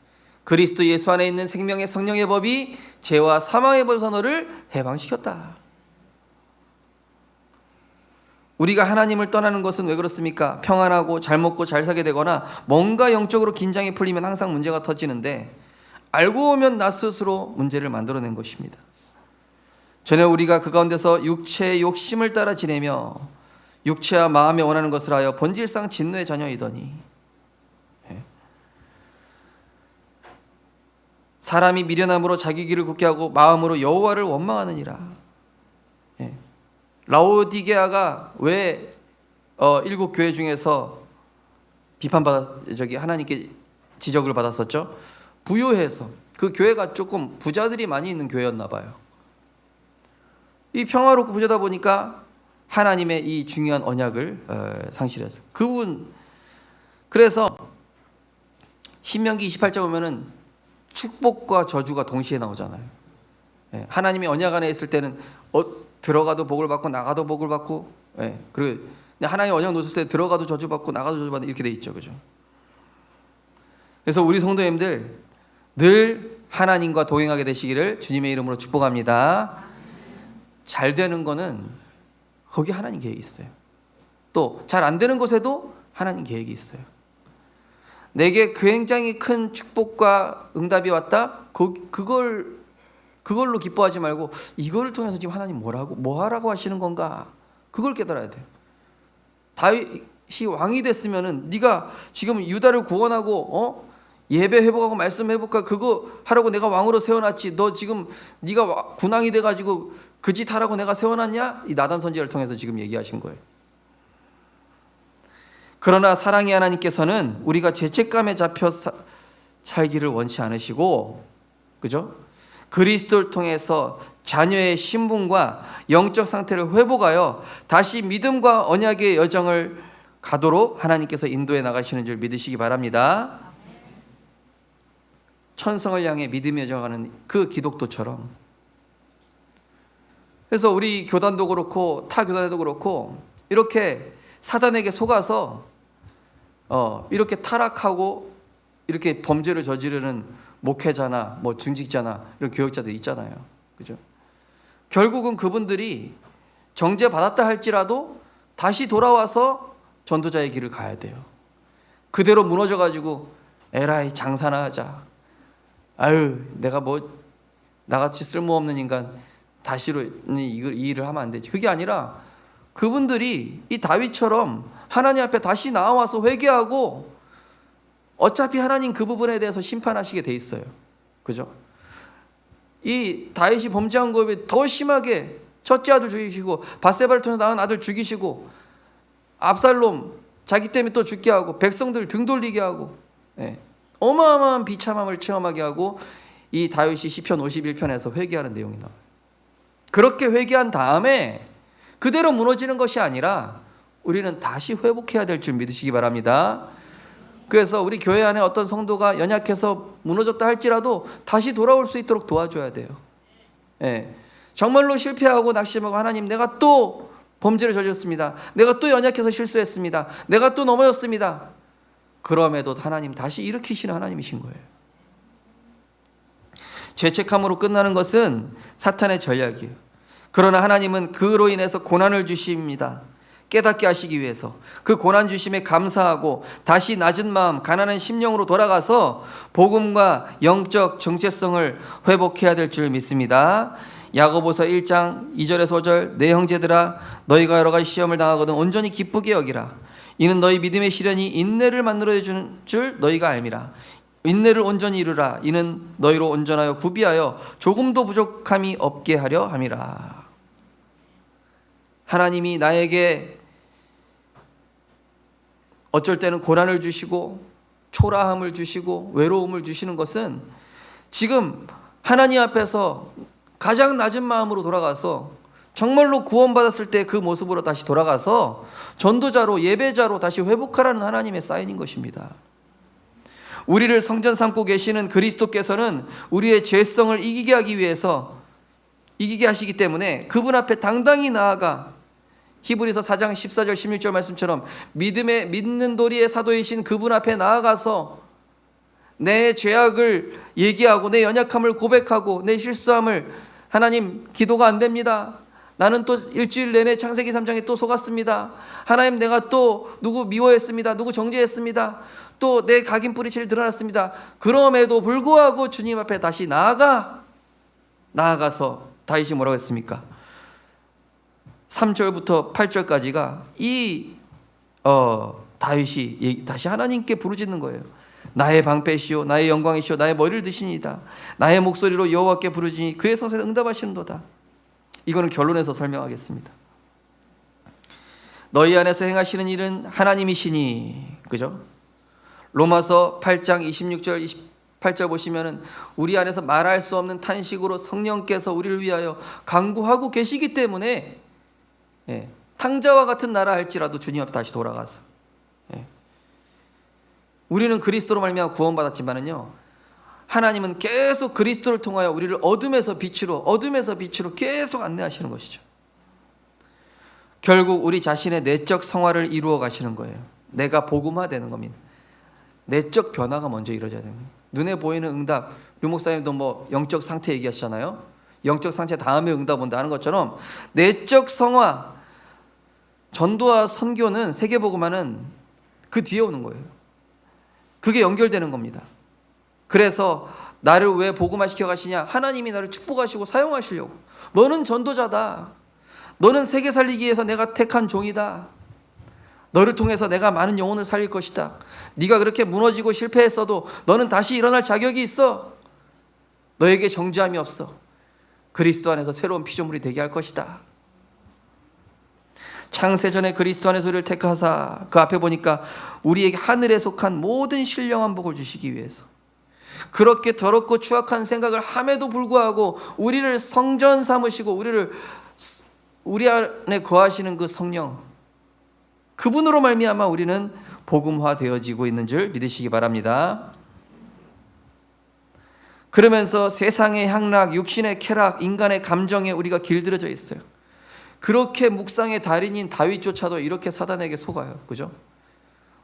그리스도 예수 안에 있는 생명의 성령의 법이 죄와 사망의 벌에서 너를 해방시켰다. 우리가 하나님을 떠나는 것은 왜 그렇습니까? 평안하고 잘 먹고 잘 살게 되거나 뭔가 영적으로 긴장이 풀리면 항상 문제가 터지는데, 알고 보면 나 스스로 문제를 만들어낸 것입니다. 전에 우리가 그 가운데서 육체의 욕심을 따라 지내며 육체와 마음이 원하는 것을 하여 본질상 진노의 자녀이더니, 사람이 미련함으로 자기 길을 굳게 하고 마음으로 여호와를 원망하느니라. 라오디게아가 왜 일곱 교회 중에서 하나님께 지적을 받았었죠? 부유해서. 그 교회가 조금 부자들이 많이 있는 교회였나 봐요. 이 평화롭고 부자다 보니까 하나님의 이 중요한 언약을 상실했어요. 그래서 신명기 28장 보면은 축복과 저주가 동시에 나오잖아요. 하나님이 언약 안에 있을 때는 들어가도 복을 받고 나가도 복을 받고, 그리고 하나님 언약 놓았을 때 들어가도 저주 받고 나가도 저주 받는, 이렇게 돼 있죠, 그죠? 그래서 우리 성도님들 늘 하나님과 동행하게 되시기를 주님의 이름으로 축복합니다. 잘 되는 거는 거기 하나님 계획이 있어요. 또 잘 안 되는 것에도 하나님 계획이 있어요. 내게 굉장히 큰 축복과 응답이 왔다? 그걸로 기뻐하지 말고 이거를 통해서 지금 하나님 뭐 하라고 하시는 건가? 그걸 깨달아야 돼요. 다윗이 왕이 됐으면은 네가 지금 유다를 구원하고 예배 회복하고 말씀 회복하고 그거 하라고 내가 왕으로 세워놨지. 너 지금 네가 군왕이 돼가지고 그 짓 하라고 내가 세워놨냐? 이 나단 선지자를 통해서 지금 얘기하신 거예요. 그러나 사랑의 하나님께서는 우리가 죄책감에 잡혀 살기를 원치 않으시고, 그죠? 그리스도를 통해서 자녀의 신분과 영적 상태를 회복하여 다시 믿음과 언약의 여정을 가도록 하나님께서 인도해 나가시는 줄 믿으시기 바랍니다. 천성을 향해 믿음의 여정을 가는 그 기독도처럼. 그래서 우리 교단도 그렇고 타 교단에도 그렇고 이렇게 사단에게 속아서 이렇게 타락하고 이렇게 범죄를 저지르는 목회자나 뭐 중직자나 이런 교역자들 있잖아요, 그죠? 결국은 그분들이 정죄 받았다 할지라도 다시 돌아와서 전도자의 길을 가야 돼요. 그대로 무너져가지고 에라이 장사나 하자, 아유 내가 뭐 나같이 쓸모없는 인간 다시로 이 일을 하면 안 되지. 그게 아니라 그분들이 이 다윗처럼 하나님 앞에 다시 나와서 회개하고, 어차피 하나님 그 부분에 대해서 심판하시게 돼 있어요, 그죠? 이 다윗이 범죄한 것에 더 심하게 첫째 아들 죽이시고 밧세바를 통해서 낳은 아들 죽이시고 압살롬 자기 때문에 또 죽게 하고 백성들 등 돌리게 하고, 어마어마한 비참함을 체험하게 하고, 이 다윗이 시편 51편에서 회개하는 내용이 나와요. 그렇게 회개한 다음에 그대로 무너지는 것이 아니라 우리는 다시 회복해야 될 줄 믿으시기 바랍니다. 그래서 우리 교회 안에 어떤 성도가 연약해서 무너졌다 할지라도 다시 돌아올 수 있도록 도와줘야 돼요. 정말로 실패하고 낙심하고 하나님 내가 또 범죄를 저질렀습니다. 내가 또 연약해서 실수했습니다. 내가 또 넘어졌습니다. 그럼에도 하나님 다시 일으키시는 하나님이신 거예요. 죄책함으로 끝나는 것은 사탄의 전략이에요. 그러나 하나님은 그로 인해서 고난을 주십니다. 깨닫게 하시기 위해서 그 고난 주심에 감사하고 다시 낮은 마음 가난한 심령으로 돌아가서 복음과 영적 정체성을 회복해야 될 줄 믿습니다. 야고보서 1장 2절에서 5절 내 형제들아 너희가 여러 가지 시험을 당하거든 온전히 기쁘게 여기라. 이는 너희 믿음의 시련이 인내를 만들어 주는 줄 너희가 알미라. 인내를 온전히 이루라. 이는 너희로 온전하여 구비하여 조금도 부족함이 없게 하려 함이라. 하나님이 나에게 어쩔 때는 고난을 주시고 초라함을 주시고 외로움을 주시는 것은 지금 하나님 앞에서 가장 낮은 마음으로 돌아가서 정말로 구원받았을 때 그 모습으로 다시 돌아가서 전도자로 예배자로 다시 회복하라는 하나님의 사인인 것입니다. 우리를 성전 삼고 계시는 그리스도께서는 우리의 죄성을 이기게 하기 위해서 이기게 하시기 때문에 그분 앞에 당당히 나아가 히브리서 4장 14절 16절 말씀처럼 믿는 도리의 사도이신 그분 앞에 나아가서 내 죄악을 얘기하고 내 연약함을 고백하고 내 실수함을 하나님 기도가 안 됩니다. 나는 또 일주일 내내 창세기 3장에 또 속았습니다. 하나님 내가 또 누구 미워했습니다. 누구 정죄했습니다. 또 내 각인 뿌리치를 드러났습니다. 그럼에도 불구하고 주님 앞에 다시 나아가서 다윗이 뭐라고 했습니까? 3절부터 8절까지가 이 다윗이 다시 하나님께 부르짖는 거예요. 나의 방패시오 나의 영광이시오 나의 머리를 드시니이다. 나의 목소리로 여호와께 부르짖으니 그의 성소에 응답하시는도다. 이거는 결론에서 설명하겠습니다. 너희 안에서 행하시는 일은 하나님이시니, 그죠? 로마서 8장 26절 28절 보시면은 우리 안에서 말할 수 없는 탄식으로 성령께서 우리를 위하여 간구하고 계시기 때문에 탕자와 같은 나라 할지라도 주님 앞에 다시 돌아가서 우리는 그리스도로 말미암아 구원받았지만은요, 하나님은 계속 그리스도를 통하여 우리를 어둠에서 빛으로 계속 안내하시는 것이죠. 결국 우리 자신의 내적 성화를 이루어 가시는 거예요. 내가 복음화되는 겁니다. 내적 변화가 먼저 이루어져야 됩니다. 눈에 보이는 응답, 류 목사님도 뭐 영적 상태 얘기하시잖아요. 영적 상태 다음에 응답 온다 하는 것처럼 내적 성화, 전도와 선교는, 세계복음화는 그 뒤에 오는 거예요. 그게 연결되는 겁니다. 그래서 나를 왜 복음화 시켜가시냐? 하나님이 나를 축복하시고 사용하시려고. 너는 전도자다. 너는 세계 살리기 위해서 내가 택한 종이다. 너를 통해서 내가 많은 영혼을 살릴 것이다. 네가 그렇게 무너지고 실패했어도 너는 다시 일어날 자격이 있어. 너에게 정죄함이 없어. 그리스도 안에서 새로운 피조물이 되게 할 것이다. 창세전에 그리스도 안에서 우리를 택하사, 그 앞에 보니까 우리에게 하늘에 속한 모든 신령한 복을 주시기 위해서, 그렇게 더럽고 추악한 생각을 함에도 불구하고 우리를 성전 삼으시고 우리 안에 거하시는 그 성령, 그분으로 말미암아 우리는 복음화 되어지고 있는 줄 믿으시기 바랍니다. 그러면서 세상의 향락, 육신의 쾌락, 인간의 감정에 우리가 길들여져 있어요. 그렇게 묵상의 달인인 다윗조차도 이렇게 사단에게 속아요. 그죠?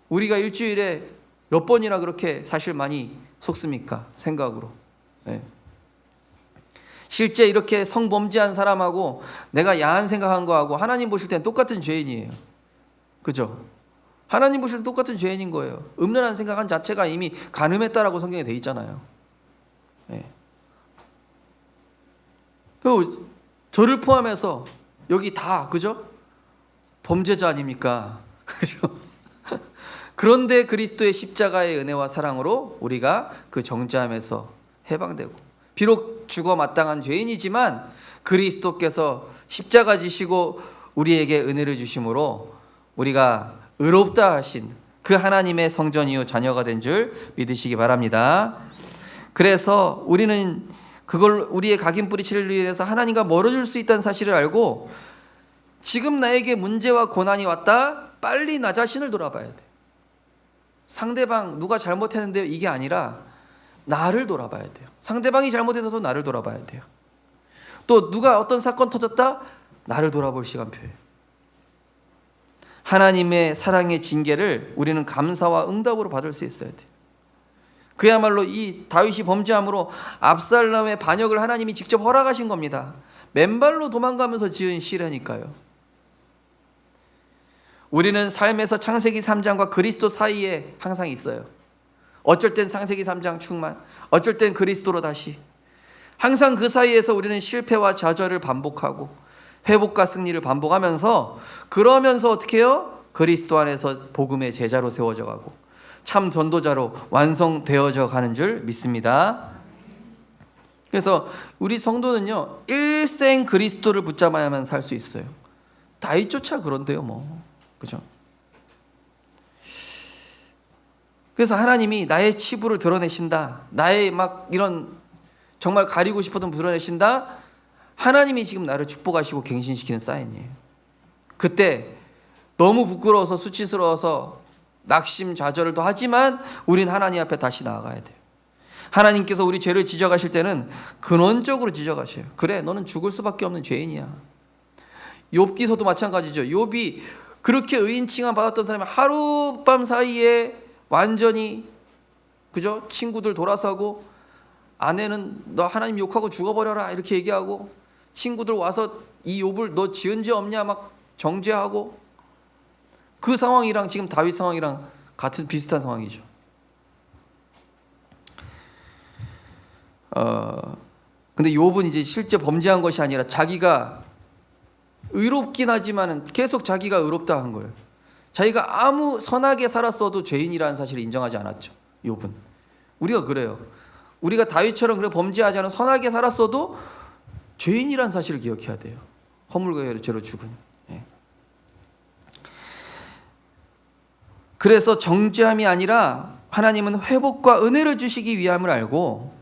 우리가 일주일에 몇 번이나 그렇게 사실 많이 속습니까? 생각으로. 네. 실제 이렇게 성범죄한 사람하고 내가 야한 생각한 거하고 하나님 보실 땐 똑같은 죄인이에요. 그죠? 하나님 보실 때 똑같은 죄인인 거예요. 음란한 생각한 자체가 이미 간음했다라고 성경에 돼 있잖아요. 네. 그리고 저를 포함해서 여기 다, 그죠? 범죄자 아닙니까? 그죠? 그런데 그리스도의 십자가의 은혜와 사랑으로 우리가 그 정죄함에서 해방되고, 비록 죽어 마땅한 죄인이지만 그리스도께서 십자가 지시고 우리에게 은혜를 주심으로 우리가 의롭다 하신 그 하나님의 성전이요 자녀가 된 줄 믿으시기 바랍니다. 그래서 우리는 그걸 우리의 각인 뿌리치를 위해서 하나님과 멀어질 수 있다는 사실을 알고, 지금 나에게 문제와 고난이 왔다, 빨리 나 자신을 돌아봐야 돼. 상대방 누가 잘못했는데요, 이게 아니라 나를 돌아봐야 돼요. 상대방이 잘못해서도 나를 돌아봐야 돼요. 또 누가 어떤 사건 터졌다, 나를 돌아볼 시간표예요. 하나님의 사랑의 징계를 우리는 감사와 응답으로 받을 수 있어야 돼요. 그야말로 이 다윗이 범죄함으로 압살롬의 반역을 하나님이 직접 허락하신 겁니다. 맨발로 도망가면서 지은 시라니까요. 우리는 삶에서 창세기 3장과 그리스도 사이에 항상 있어요. 어쩔 땐 창세기 3장 충만, 어쩔 땐 그리스도로 다시. 항상 그 사이에서 우리는 실패와 좌절을 반복하고 회복과 승리를 반복하면서, 그러면서 어떻게 해요? 그리스도 안에서 복음의 제자로 세워져 가고 참 전도자로 완성되어져 가는 줄 믿습니다. 그래서 우리 성도는요, 일생 그리스도를 붙잡아야만 살 수 있어요. 다윗조차 그런데요, 뭐. 그죠? 그래서 하나님이 나의 치부를 드러내신다, 나의 막 이런 정말 가리고 싶었던 드러내신다, 하나님이 지금 나를 축복하시고 갱신시키는 사인이에요. 그때 너무 부끄러워서 수치스러워서 낙심 좌절도 하지만 우린 하나님 앞에 다시 나아가야 돼요. 하나님께서 우리 죄를 지적하실 때는 근원적으로 지적하셔요. 그래, 너는 죽을 수밖에 없는 죄인이야. 욥기서도 마찬가지죠. 욥이 그렇게 의인 칭함 받았던 사람이 하룻밤 사이에 완전히, 그죠? 친구들 돌아서고, 아내는 너 하나님 욕하고 죽어버려라 이렇게 얘기하고, 친구들 와서 이 욥을 너 지은 죄 없냐 막 정죄하고, 그 상황이랑 지금 다윗 상황이랑 같은 비슷한 상황이죠. 근데 욥은 이제 실제 범죄한 것이 아니라 자기가 의롭긴 하지만은 계속 자기가 의롭다 한 거예요. 자기가 아무 선하게 살았어도 죄인이라는 사실을 인정하지 않았죠. 욥은. 우리가 그래요. 우리가 다윗처럼 그래 범죄하지 않은 선하게 살았어도 죄인이라는 사실을 기억해야 돼요. 허물과 죄로 죽은. 예. 그래서 정죄함이 아니라 하나님은 회복과 은혜를 주시기 위함을 알고,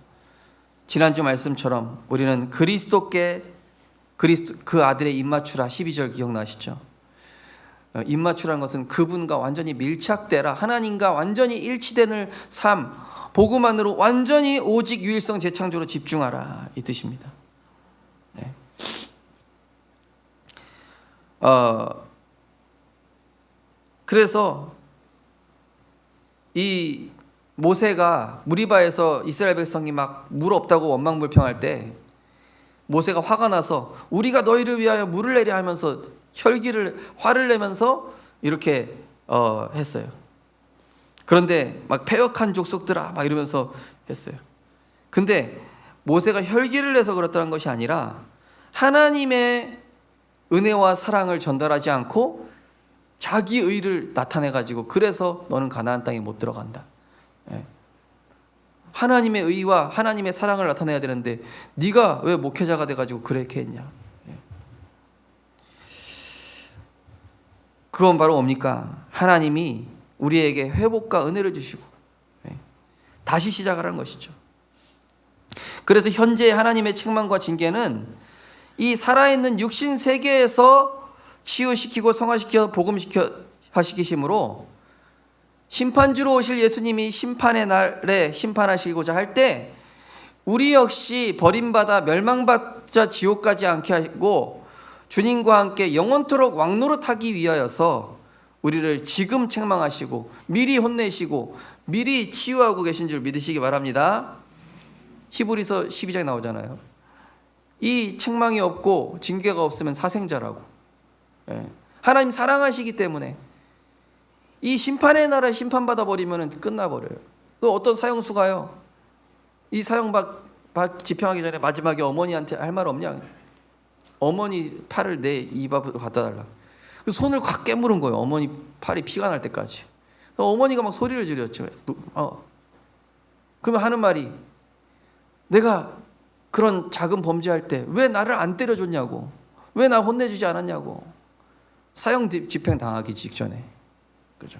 지난주 말씀처럼 우리는 그리스도께 그 아들의 입맞추라 12절 기억나시죠? 입맞추라는 것은 그분과 완전히 밀착되라, 하나님과 완전히 일치되는 삶, 복음만으로 완전히 오직 유일성 재창조로 집중하라, 이 뜻입니다. 네. 그래서 이 모세가 무리바에서 이스라엘 백성이 막 물 없다고 원망불평할 때 모세가 화가 나서 우리가 너희를 위하여 물을 내려 하면서 화를 내면서 이렇게 했어요. 그런데 막 패역한 족속들아 막 이러면서 했어요. 근데 모세가 혈기를 내서 그렇다는 것이 아니라 하나님의 은혜와 사랑을 전달하지 않고 자기 의를 나타내 가지고, 그래서 너는 가나안 땅에 못 들어간다. 하나님의 의와 하나님의 사랑을 나타내야 되는데 네가 왜 목회자가 돼가지고 그렇게 했냐. 그건 바로 뭡니까? 하나님이 우리에게 회복과 은혜를 주시고 다시 시작하라는 것이죠. 그래서 현재 하나님의 책망과 징계는 이 살아있는 육신 세계에서 치유시키고 성화시켜 복음시켜 하시기심으로, 심판주로 오실 예수님이 심판의 날에 심판하시고자 할 때 우리 역시 버림받아 멸망받자 지옥까지 않게 하고 주님과 함께 영원토록 왕노릇하기 위하여서 우리를 지금 책망하시고 미리 혼내시고 미리 치유하고 계신 줄 믿으시기 바랍니다. 히브리서 12장에 나오잖아요. 이 책망이 없고 징계가 없으면 사생자라고. 하나님 사랑하시기 때문에 이 심판의 날에 심판받아 버리면 끝나버려요. 그 어떤 사형수가요, 이 집행하기 전에 마지막에 어머니한테 할 말 없냐, 어머니 팔을 내 입 앞으로 갖다 달라. 손을 확 깨물은 거예요. 어머니 팔이 피가 날 때까지. 어머니가 막 소리를 지르었죠. 그러면 하는 말이, 내가 그런 작은 범죄할 때 왜 나를 안 때려줬냐고, 왜 나 혼내주지 않았냐고. 사형 집행 당하기 직전에. 그죠?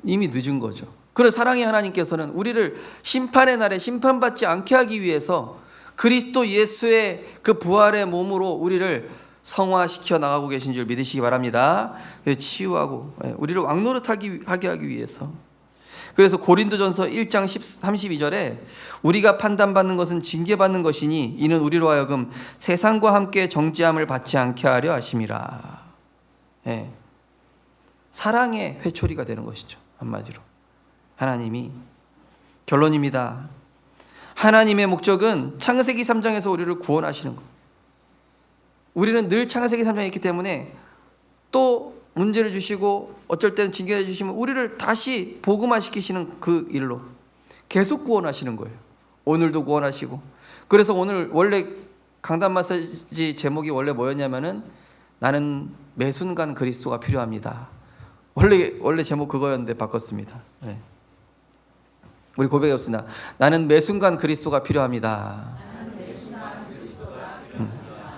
이미 늦은 거죠. 그래서 사랑의 하나님께서는 우리를 심판의 날에 심판받지 않게 하기 위해서 그리스도 예수의 그 부활의 몸으로 우리를 성화시켜 나가고 계신 줄 믿으시기 바랍니다. 치유하고 우리를 왕노릇하게 하기 위해서. 그래서 고린도전서 1장 32절에 우리가 판단받는 것은 징계받는 것이니 이는 우리로 하여금 세상과 함께 정죄함을 받지 않게 하려 하심이라. 사랑의 회초리가 되는 것이죠. 한마디로 하나님이, 결론입니다. 하나님의 목적은 창세기 3장에서 우리를 구원하시는 것. 우리는 늘 창세기 3장에 있기 때문에 또 문제를 주시고 어쩔 때는 징계를 주시면 우리를 다시 복음화시키시는 그 일로 계속 구원하시는 거예요. 오늘도 구원하시고. 그래서 오늘 원래 강단 마사지 제목이 원래 뭐였냐면은 나는 매 순간 그리스도가 필요합니다. 원래 제목 그거였는데 바꿨습니다. 우리 고백해봅시다. 나는 매 순간 그리스도가 필요합니다.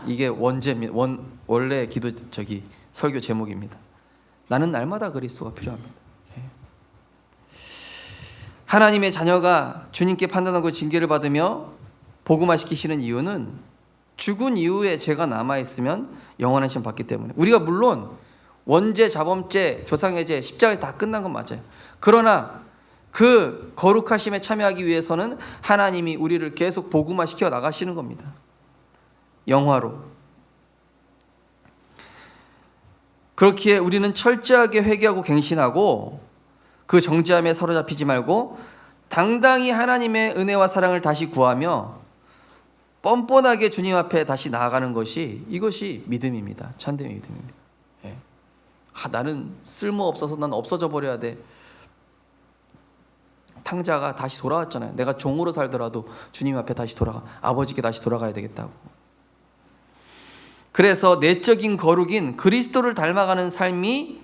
이게 원래 기도 설교 제목입니다. 나는 날마다 그리스도가 필요합니다. 하나님의 자녀가 주님께 판단하고 징계를 받으며 복음화시키시는 이유는 죽은 이후에 죄가 남아있으면 영원한 시험 받기 때문에. 우리가 물론 원죄, 자범죄, 조상의 죄, 십자가에 다 끝난 건 맞아요. 그러나 그 거룩하심에 참여하기 위해서는 하나님이 우리를 계속 복음화시켜 나가시는 겁니다. 영화로. 그렇기에 우리는 철저하게 회개하고 갱신하고 그 정죄함에 사로잡히지 말고 당당히 하나님의 은혜와 사랑을 다시 구하며 뻔뻔하게 주님 앞에 다시 나아가는 것이, 이것이 믿음입니다. 참된 믿음입니다. 예. 나는 쓸모없어서 난 없어져 버려야 돼. 탕자가 다시 돌아왔잖아요. 내가 종으로 살더라도 주님 앞에 다시 아버지께 다시 돌아가야 되겠다고. 그래서 내적인 거룩인 그리스도를 닮아가는 삶이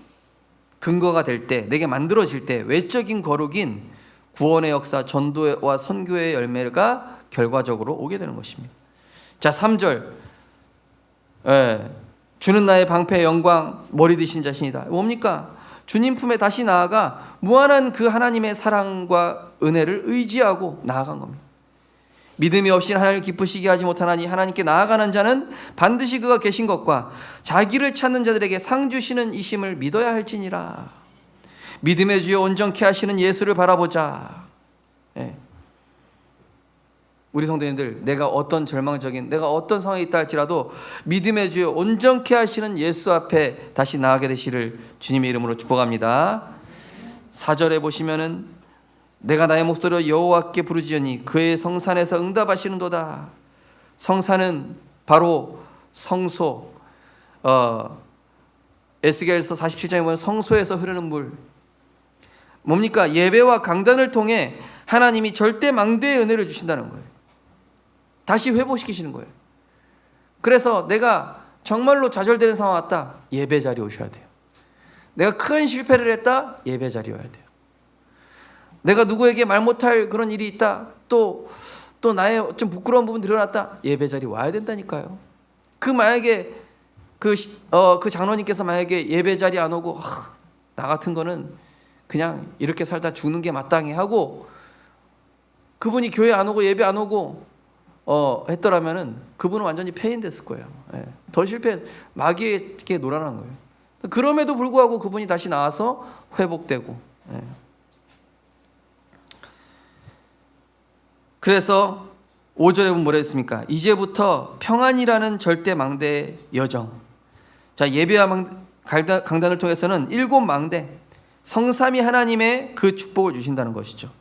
근거가 될 때, 내게 만들어질 때 외적인 거룩인 구원의 역사, 전도와 선교의 열매가 결과적으로 오게 되는 것입니다. 자, 3절. 주는 나의 방패 영광 머리 드신 자신이다. 뭡니까? 주님 품에 다시 나아가 무한한 그 하나님의 사랑과 은혜를 의지하고 나아간 겁니다. 믿음이 없이 하나님을 기쁘시게 하지 못하나니 하나님께 나아가는 자는 반드시 그가 계신 것과 자기를 찾는 자들에게 상 주시는 이심을 믿어야 할지니라. 믿음의 주여 온전케 하시는 예수를 바라보자. 예. 우리 성도님들, 내가 어떤 상황에 있다 할지라도 믿음의 주여 온전케 하시는 예수 앞에 다시 나아가게 되시를 주님의 이름으로 축복합니다. 4절에 보시면은 내가 나의 목소리로 여호와께 부르짖으니 그의 성산에서 응답하시는도다. 성산은 바로 성소. 에스겔서 47장에 보면 성소에서 흐르는 물. 뭡니까? 예배와 강단을 통해 하나님이 절대 망대의 은혜를 주신다는 거예요. 다시 회복시키시는 거예요. 그래서 내가 정말로 좌절되는 상황 왔다, 예배 자리에 오셔야 돼요. 내가 큰 실패를 했다, 예배 자리에 와야 돼요. 내가 누구에게 말 못할 그런 일이 있다, 또 나의 좀 부끄러운 부분 드러났다, 예배 자리에 와야 된다니까요. 만약에 그 장로님께서 만약에 예배 자리에 안 오고 나 같은 거는 그냥 이렇게 살다 죽는 게 마땅해 하고 그분이 교회 안 오고 예배 안 오고 했더라면은 그분은 완전히 폐인됐을 거예요. 예. 더 마귀에게 놀아난 거예요. 그럼에도 불구하고 그분이 다시 나와서 회복되고. 예. 그래서 5절에 보면 뭐라 했습니까? 이제부터 평안이라는 절대 망대의 여정. 자, 예배와 강단을 통해서는 7 망대, 성삼위 하나님의 그 축복을 주신다는 것이죠.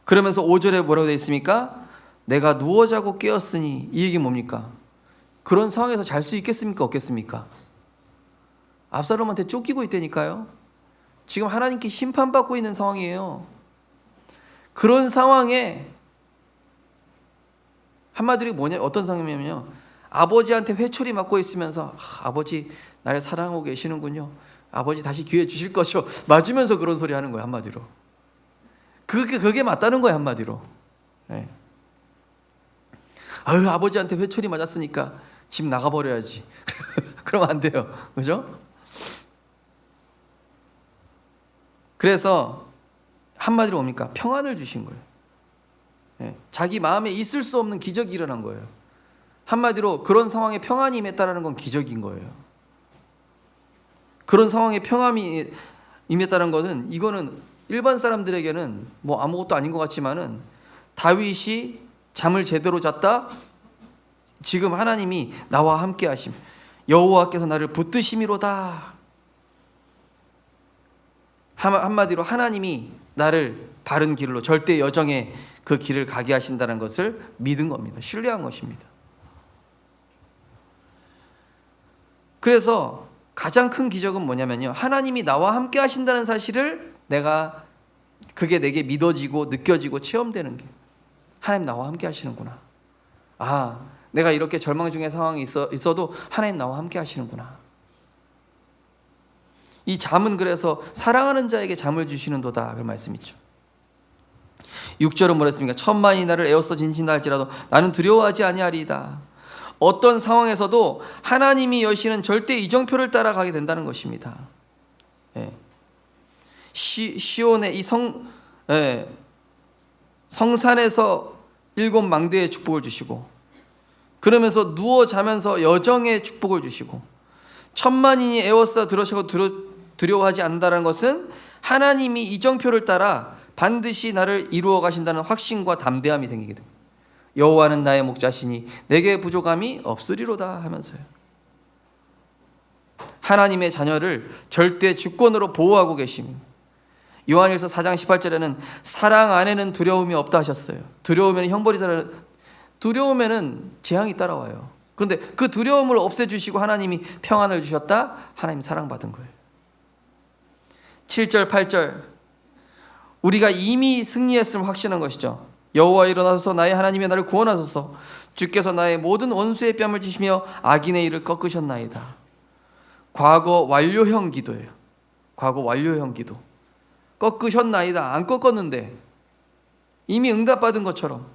그러면서 5절에 뭐라고 되어 있습니까? 내가 누워 자고 깨었으니, 이 얘기 뭡니까? 그런 상황에서 잘 수 있겠습니까? 없겠습니까? 압살롬한테 쫓기고 있다니까요. 지금 하나님께 심판받고 있는 상황이에요. 그런 상황에 한마디로 어떤 상황이냐면요, 아버지한테 회초리 맞고 있으면서 아버지 나를 사랑하고 계시는군요, 아버지 다시 기회 주실 거죠, 맞으면서 그런 소리 하는 거예요. 한마디로 그게 맞다는 거예요. 한마디로. 네. 아버지한테 회초리 맞았으니까 집 나가버려야지. 그러면 안 돼요. 그죠? 그래서 한마디로 뭡니까? 평안을 주신 거예요. 네. 자기 마음에 있을 수 없는 기적이 일어난 거예요. 한마디로 그런 상황에 평안이 임했다는 건 기적인 거예요. 그런 상황에 평안이 임했다는 것은, 이거는 일반 사람들에게는 뭐 아무것도 아닌 것 같지만은, 다윗이 잠을 제대로 잤다, 지금 하나님이 나와 함께 하심, 여호와께서 나를 붙드심이로다. 한마디로 하나님이 나를 바른 길로, 절대 여정의 그 길을 가게 하신다는 것을 믿은 겁니다. 신뢰한 것입니다. 그래서 가장 큰 기적은 뭐냐면요, 하나님이 나와 함께 하신다는 사실을 그게 내게 믿어지고 느껴지고 체험되는 게, 하나님 나와 함께 하시는구나. 내가 이렇게 절망 중의 상황이 있어도 하나님 나와 함께 하시는구나. 이 잠은 그래서 사랑하는 자에게 잠을 주시는도다, 그런 말씀 있죠. 6절은 뭐라 했습니까? 천만이 나를 에워싸 진친다 할지라도 나는 두려워하지 아니하리이다. 어떤 상황에서도 하나님이 여시는 절대 이정표를 따라가게 된다는 것입니다. 예. 시온의 이 성산에서 7 망대의 축복을 주시고, 그러면서 누워 자면서 여정의 축복을 주시고, 천만인이 에워싸 들어서고 두려워하지 않는다는 것은 하나님이 이정표를 따라 반드시 나를 이루어 가신다는 확신과 담대함이 생기게 됩니다. 여호와는 나의 목자시니 내게 부족함이 없으리로다 하면서요. 하나님의 자녀를 절대 주권으로 보호하고 계십니다. 요한일서 4장 18절에는 사랑 안에는 두려움이 없다 하셨어요. 두려우면 형벌이 따라, 두려우면은 재앙이 따라와요. 그런데 그 두려움을 없애주시고 하나님이 평안을 주셨다? 하나님 사랑받은 거예요. 7절 8절 우리가 이미 승리했음을 확신한 것이죠. 여호와 일어나소서 나의 하나님의 나를 구원하소서 주께서 나의 모든 원수의 뺨을 치시며 악인의 일을 꺾으셨나이다. 과거 완료형 기도예요. 과거 완료형 기도. 꺾으셨나이다. 안 꺾었는데 이미 응답받은 것처럼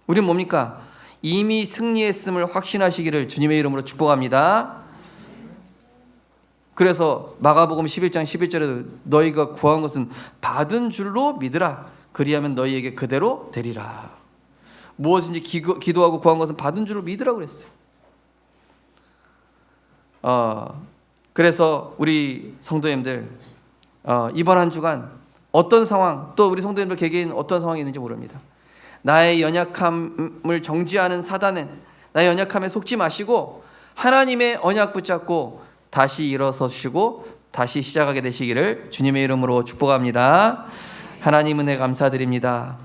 우린 뭡니까? 이미 승리했음을 확신하시기를 주님의 이름으로 축복합니다. 그래서 마가복음 11장 11절에도 너희가 구한 것은 받은 줄로 믿으라. 그리하면 너희에게 그대로 되리라. 무엇인지 기도하고 구한 것은 받은 줄로 믿으라고 그랬어요. 그래서 우리 성도님들 이번 한 주간 어떤 상황, 또 우리 성도님들 개개인 어떤 상황이 있는지 모릅니다. 나의 연약함을 정죄하는 사단은 나의 연약함에 속지 마시고 하나님의 언약 붙잡고 다시 일어서시고 다시 시작하게 되시기를 주님의 이름으로 축복합니다. 하나님 은혜 감사드립니다.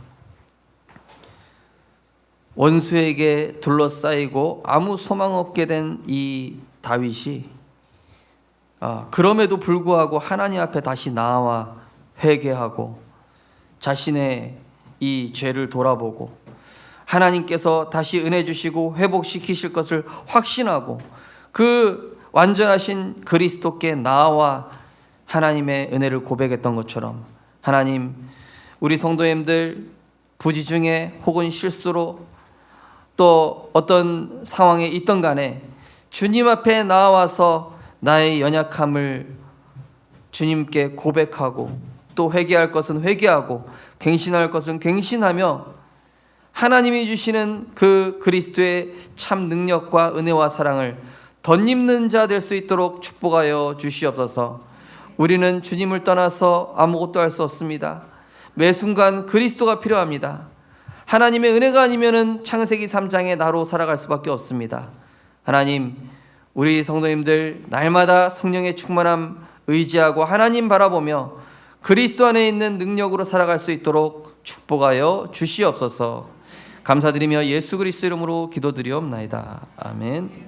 원수에게 둘러싸이고 아무 소망 없게 된 이 다윗이 그럼에도 불구하고 하나님 앞에 다시 나와 회개하고 자신의 이 죄를 돌아보고 하나님께서 다시 은혜 주시고 회복시키실 것을 확신하고 그 완전하신 그리스도께 나와 하나님의 은혜를 고백했던 것처럼 하나님 우리 성도님들 부지 중에 혹은 실수로 또 어떤 상황에 있던 간에 주님 앞에 나와서 나의 연약함을 주님께 고백하고 또 회개할 것은 회개하고 갱신할 것은 갱신하며 하나님이 주시는 그 그리스도의 참 능력과 은혜와 사랑을 덧입는 자 될 수 있도록 축복하여 주시옵소서. 우리는 주님을 떠나서 아무것도 할 수 없습니다. 매 순간 그리스도가 필요합니다. 하나님의 은혜가 아니면은 창세기 3장의 나로 살아갈 수밖에 없습니다. 하나님, 우리 성도님들 날마다 성령의 충만함 의지하고 하나님 바라보며 그리스도 안에 있는 능력으로 살아갈 수 있도록 축복하여 주시옵소서. 감사드리며 예수 그리스도 이름으로 기도드리옵나이다. 아멘.